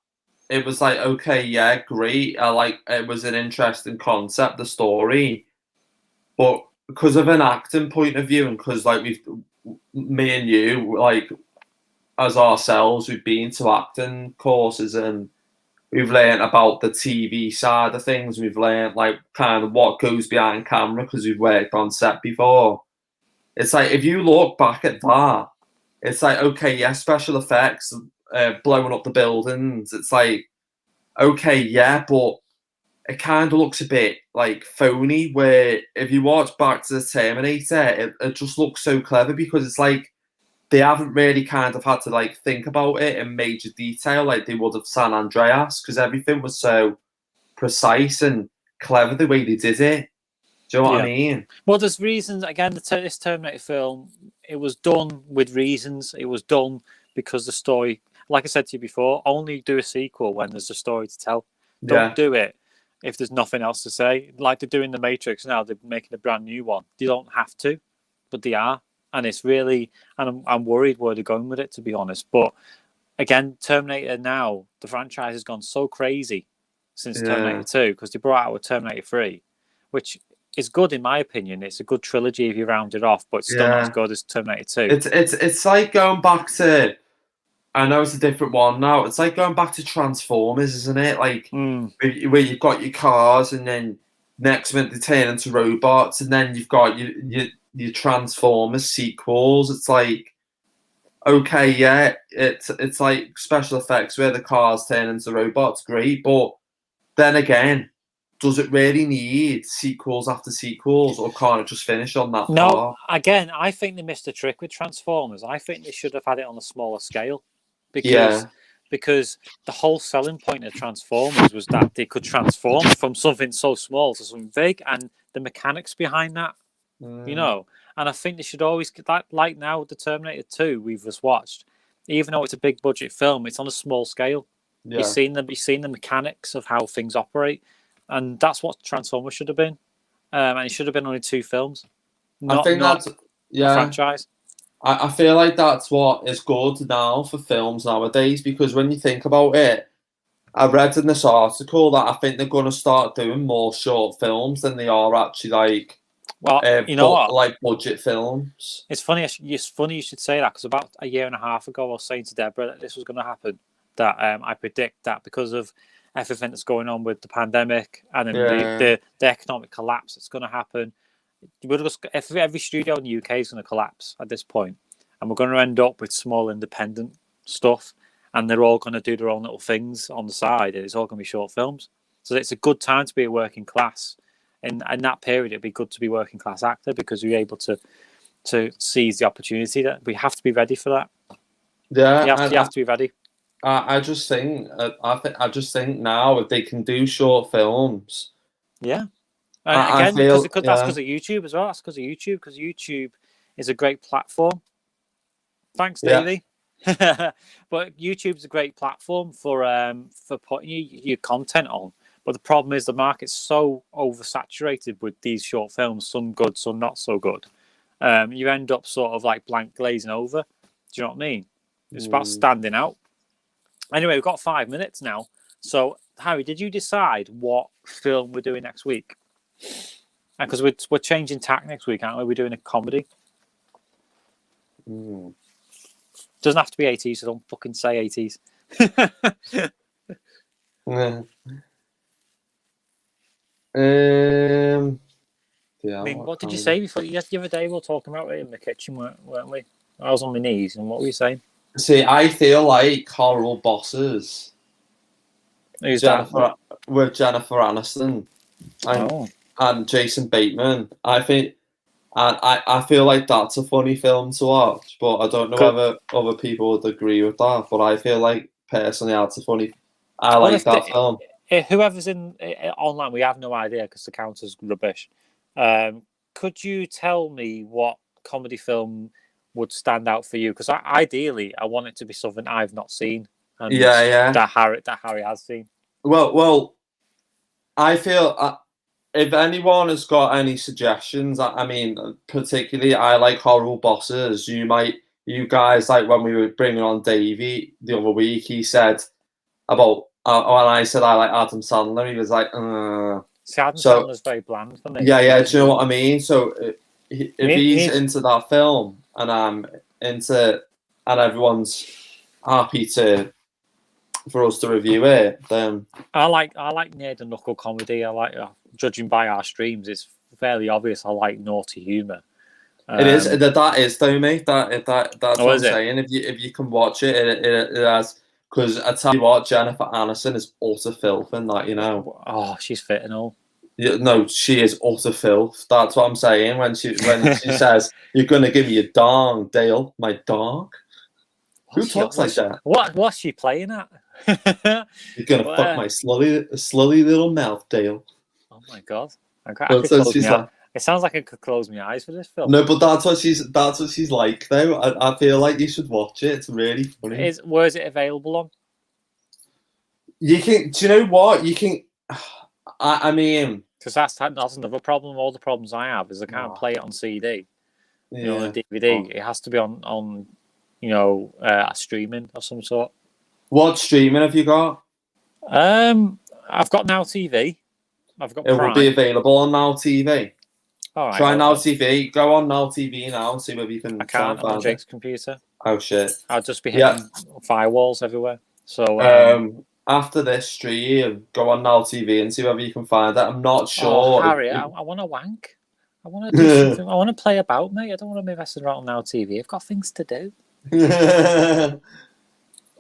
Speaker 2: it was like okay, yeah, great. It was an interesting concept, the story, but because of an acting point of view, and because like me and you, like as ourselves, we've been to acting courses and we've learned about the TV side of things. We've learned like kind of what goes behind camera because we've worked on set before. It's like if you look back at that, it's like okay, yeah, special effects, blowing up the buildings. It's like okay, yeah, but it kind of looks a bit like phony. Where if you watch back to the Terminator, it just looks so clever because it's like they haven't really kind of had to like think about it in major detail like they would of San Andreas because everything was so precise and clever the way they did it. Do you know what I mean?
Speaker 1: Well, there's reasons. Again, this Terminator film, it was done with reasons. It was done because the story, like I said to you before, only do a sequel when there's a story to tell. Don't do it if there's nothing else to say. Like they're doing The Matrix now, they're making a brand new one. They don't have to, but they are. And it's really, and I'm worried where they're going with it, to be honest. But again, Terminator now, the franchise has gone so crazy since Terminator 2 because they brought out a Terminator 3, which is good in my opinion. It's a good trilogy if you round it off, but it's still not as good as Terminator 2.
Speaker 2: It's like going back to, I know it's a different one now. It's like going back to Transformers, isn't it? Like where you've got your cars and then next minute they turn into robots and then you've got your Transformers sequels. It's like okay, yeah, it's like special effects where the cars turn into robots, great, but then again, does it really need sequels after sequels, or can't it just finish on that?
Speaker 1: No, again, I think they missed a trick with Transformers. I think they should have had it on a smaller scale because the whole selling point of Transformers was that they could transform from something so small to something big, and the mechanics behind that, you know. And I think they should always get that. Like now, the Terminator 2 we've just watched, even though it's a big budget film, it's on a small scale. You've seen the mechanics of how things operate, and that's what Transformers should have been. And it should have been only 2 films.
Speaker 2: I think that's
Speaker 1: a franchise.
Speaker 2: I feel like that's what is good now for films nowadays because when you think about it, I read in this article that I think they're going to start doing more short films than they are actually like.
Speaker 1: Well, you know what?
Speaker 2: Like budget films.
Speaker 1: It's funny. It's funny you should say that because about a year and a half ago, I was saying to Deborah that this was going to happen. That I predict that because of everything that's going on with the pandemic and then the economic collapse that's going to happen, every studio in the UK is going to collapse at this point, and we're going to end up with small independent stuff, and they're all going to do their own little things on the side, and it's all going to be short films. So it's a good time to be a working class. In that period, it'd be good to be working class actor because you're able to seize the opportunity. That we have to be ready for that.
Speaker 2: Yeah,
Speaker 1: you have to be ready.
Speaker 2: I just think I just think now if they can do short films,
Speaker 1: again,
Speaker 2: that's
Speaker 1: because of YouTube as well. That's because of YouTube because YouTube is a great platform. Thanks, Davey. But YouTube's a great platform for putting your content on. But the problem is the market's so oversaturated with these short films, some good, some not so good. You end up sort of like blank glazing over. Do you know what I mean? It's about standing out. Anyway, we've got 5 minutes now. So, Harry, did you decide what film we're doing next week? Because we're changing tack next week, aren't we? We're doing a comedy. Doesn't have to be 80s, so don't fucking say 80s.
Speaker 2: Yeah.
Speaker 1: I mean, what did you say before? The other day we were talking about it in the kitchen, weren't we? I was on my knees, and what were you saying?
Speaker 2: See, I feel like Horrible Bosses.
Speaker 1: Who's
Speaker 2: Jennifer Aniston and Jason Bateman. I think, and I feel like that's a funny film to watch, but I don't know whether other people would agree with that. But I feel like personally, that's a funny. I
Speaker 1: Well,
Speaker 2: like that film.
Speaker 1: Whoever's in online, we have no idea because the counter's rubbish. Could you tell me what comedy film would stand out for you? Because ideally, I want it to be something I've not seen, and
Speaker 2: Yeah.
Speaker 1: that Harry has seen.
Speaker 2: Well, I feel if anyone has got any suggestions, I mean, particularly I like Horrible Bosses. You guys, like when we were bringing on Davey the other week, he said about when I said I like Adam Sandler, he was like,
Speaker 1: See, Adam Sandler's very bland for me.
Speaker 2: Yeah, do you know what I mean? So if he's into that film and I'm into, and everyone's happy for us to review it, then
Speaker 1: I like near the knuckle comedy. I like, judging by our streams, it's fairly obvious. I like naughty humour.
Speaker 2: It is that is though, mate. That's what I'm
Speaker 1: is it?
Speaker 2: saying. If you can watch it, it has. Because I tell you what, Jennifer Aniston is utter filth in that, you know.
Speaker 1: Oh, she's fit and all.
Speaker 2: Yeah, no, she is utter filth. That's what I'm saying when she says, "You're gonna give me a dong, Dale, my dog." Who talks like that?
Speaker 1: What's she playing at?
Speaker 2: You're gonna fuck my slully little mouth, Dale.
Speaker 1: Oh my god! I could close my eyes. It sounds like I could close my eyes for this film.
Speaker 2: No, but that's what she's like though. I feel like you should watch it. It's really funny.
Speaker 1: Where is it available on?
Speaker 2: You can. Do you know what you can? I mean,
Speaker 1: because that's another problem. All the problems I have is I can't play it on CD. You know, on a DVD. It has to be on a streaming of some sort.
Speaker 2: What streaming have you got?
Speaker 1: I've got Now TV. I've got. It
Speaker 2: will be available on Now TV.
Speaker 1: All right,
Speaker 2: try Now TV. Go on Now TV now and see whether you can.
Speaker 1: I can't on Jake's computer.
Speaker 2: Oh shit!
Speaker 1: I'll just be hitting firewalls everywhere. So
Speaker 2: after this stream, go on Now TV and see whether you can find it. I'm not sure.
Speaker 1: Oh, Harry, I want to wank. I want to do something. I want to play about, mate. I don't want to be messing around on Now TV. I've got things to do.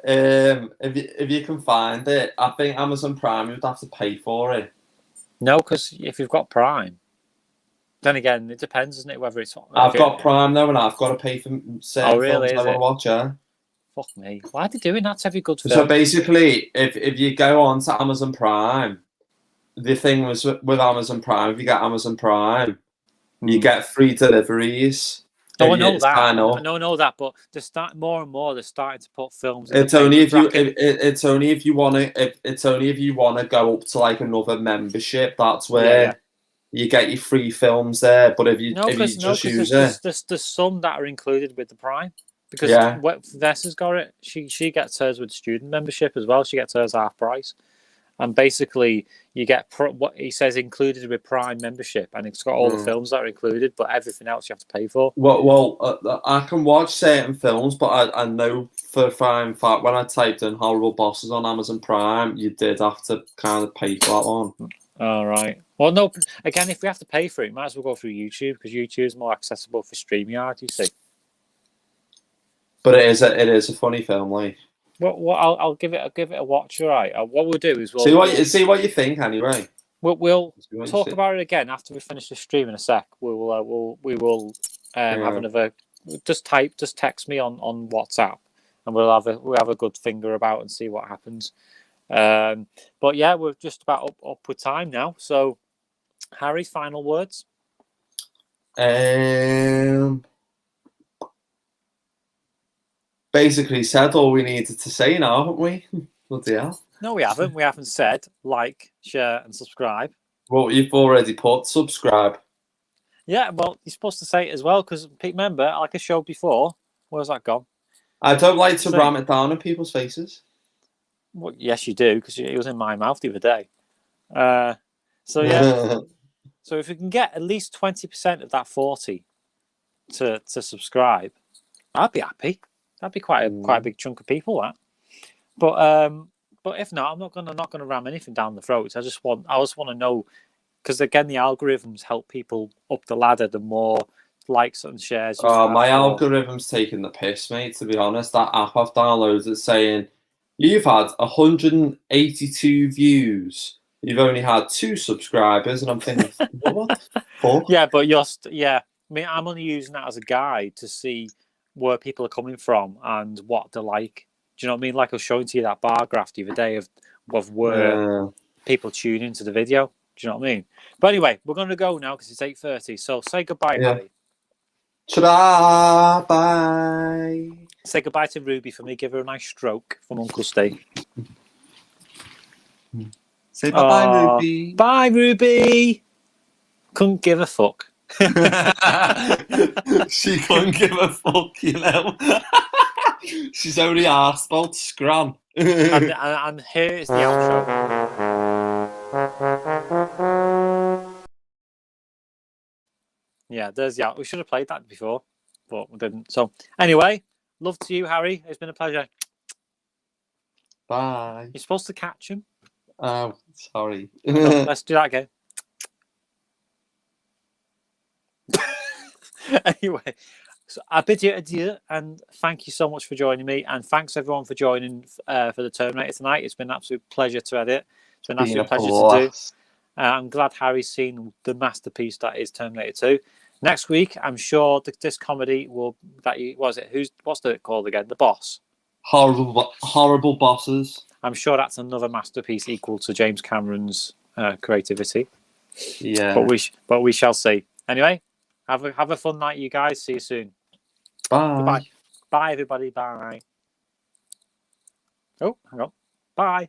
Speaker 2: If you can find it, I think Amazon Prime you'd have to pay for it.
Speaker 1: No, because if you've got Prime, then again it depends, doesn't it? Whether it's
Speaker 2: I've got Prime now, and I've got to pay for certain
Speaker 1: really?
Speaker 2: films I want to watch. Yeah.
Speaker 1: Fuck me! Why are they doing that to every good film?
Speaker 2: So basically, if you go on to Amazon Prime, the thing was with Amazon Prime, if you get Amazon Prime, you get free deliveries.
Speaker 1: No, I know that. I know that, but they're starting more and more. They're starting to put films.
Speaker 2: It's only if you. It's only if you want to. It's only if you want to go up to like another membership. That's where you get your free films there. But if you just use it,
Speaker 1: there's some that are included with the Prime because Vessa's got it. She gets hers with student membership as well. She gets hers half price. And basically, you get what he says included with Prime membership, and it's got all the films that are included, but everything else you have to pay for.
Speaker 2: Well, I can watch certain films, but I know for a fact when I typed in Horrible Bosses on Amazon Prime, you did have to kind of pay for that one.
Speaker 1: All right. Well, no. Again, if we have to pay for it, might as well go through YouTube because YouTube is more accessible for StreamYard. You see.
Speaker 2: But it is a funny film, like.
Speaker 1: Well, I'll give it a watch. All right. What we'll do is
Speaker 2: see what you think anyway.
Speaker 1: We'll talk about it again after we finish the stream in a sec. We will have another. Just text me on WhatsApp, and we'll have a good finger about and see what happens. But yeah, we're just about up with time now. So, Harry, final words.
Speaker 2: Basically said all we needed to say now, haven't we? Bloody hell. No,
Speaker 1: we haven't. We haven't said like, share, and subscribe.
Speaker 2: Well, you've already put subscribe.
Speaker 1: Yeah, well, you're supposed to say it as well because remember, like I showed before, where's that gone?
Speaker 2: I don't like to ram it down in people's faces.
Speaker 1: Well, yes, you do because it was in my mouth the other day. So yeah. So if we can get at least 20% of that 40 to subscribe, I'd be happy. That'd be quite a big chunk of people. That, but if not, I'm not gonna ram anything down the throats. I just want to know because again, the algorithms help people up the ladder. The more likes and shares.
Speaker 2: My algorithm's taking the piss, mate. To be honest, that app I've downloaded is saying you've had 182 views. You've only had 2 subscribers, and I'm thinking, what the fuck?
Speaker 1: Yeah, but I mean, I'm only using that as a guide to see where people are coming from and what they're like. Do you know what I mean? Like I was showing to you that bar graph the other day of where people tune into the video. Do you know what I mean? But anyway, we're going to go now because it's 8:30. So say goodbye, Harry.
Speaker 2: Ta-da! Bye.
Speaker 1: Say goodbye to Ruby for me. Give her a nice stroke from Uncle Steve.
Speaker 2: Say bye-bye, Ruby.
Speaker 1: Bye, Ruby. Couldn't give a fuck.
Speaker 2: She couldn't give a fuck, you know. She's only asked about scran.
Speaker 1: and here's the outro. Yeah, there's the out. We should have played that before, but we didn't. So anyway, love to you, Harry. It's been a pleasure.
Speaker 2: Bye.
Speaker 1: You're supposed to catch him.
Speaker 2: Oh, sorry.
Speaker 1: No, let's do that again. Anyway, so I bid you adieu and thank you so much for joining me. And thanks everyone for joining for the Terminator tonight. It's been an absolute pleasure to edit. It's been an absolute pleasure to do. I'm glad Harry's seen the masterpiece that is Terminator 2. Next week, I'm sure this comedy will what's it called again? The Boss.
Speaker 2: Horrible Bosses.
Speaker 1: I'm sure that's another masterpiece equal to James Cameron's creativity.
Speaker 2: Yeah.
Speaker 1: But we shall see. Anyway, have a fun night, you guys. See you soon.
Speaker 2: Bye.
Speaker 1: Goodbye. Bye, everybody. Bye. Oh, hang on. Bye.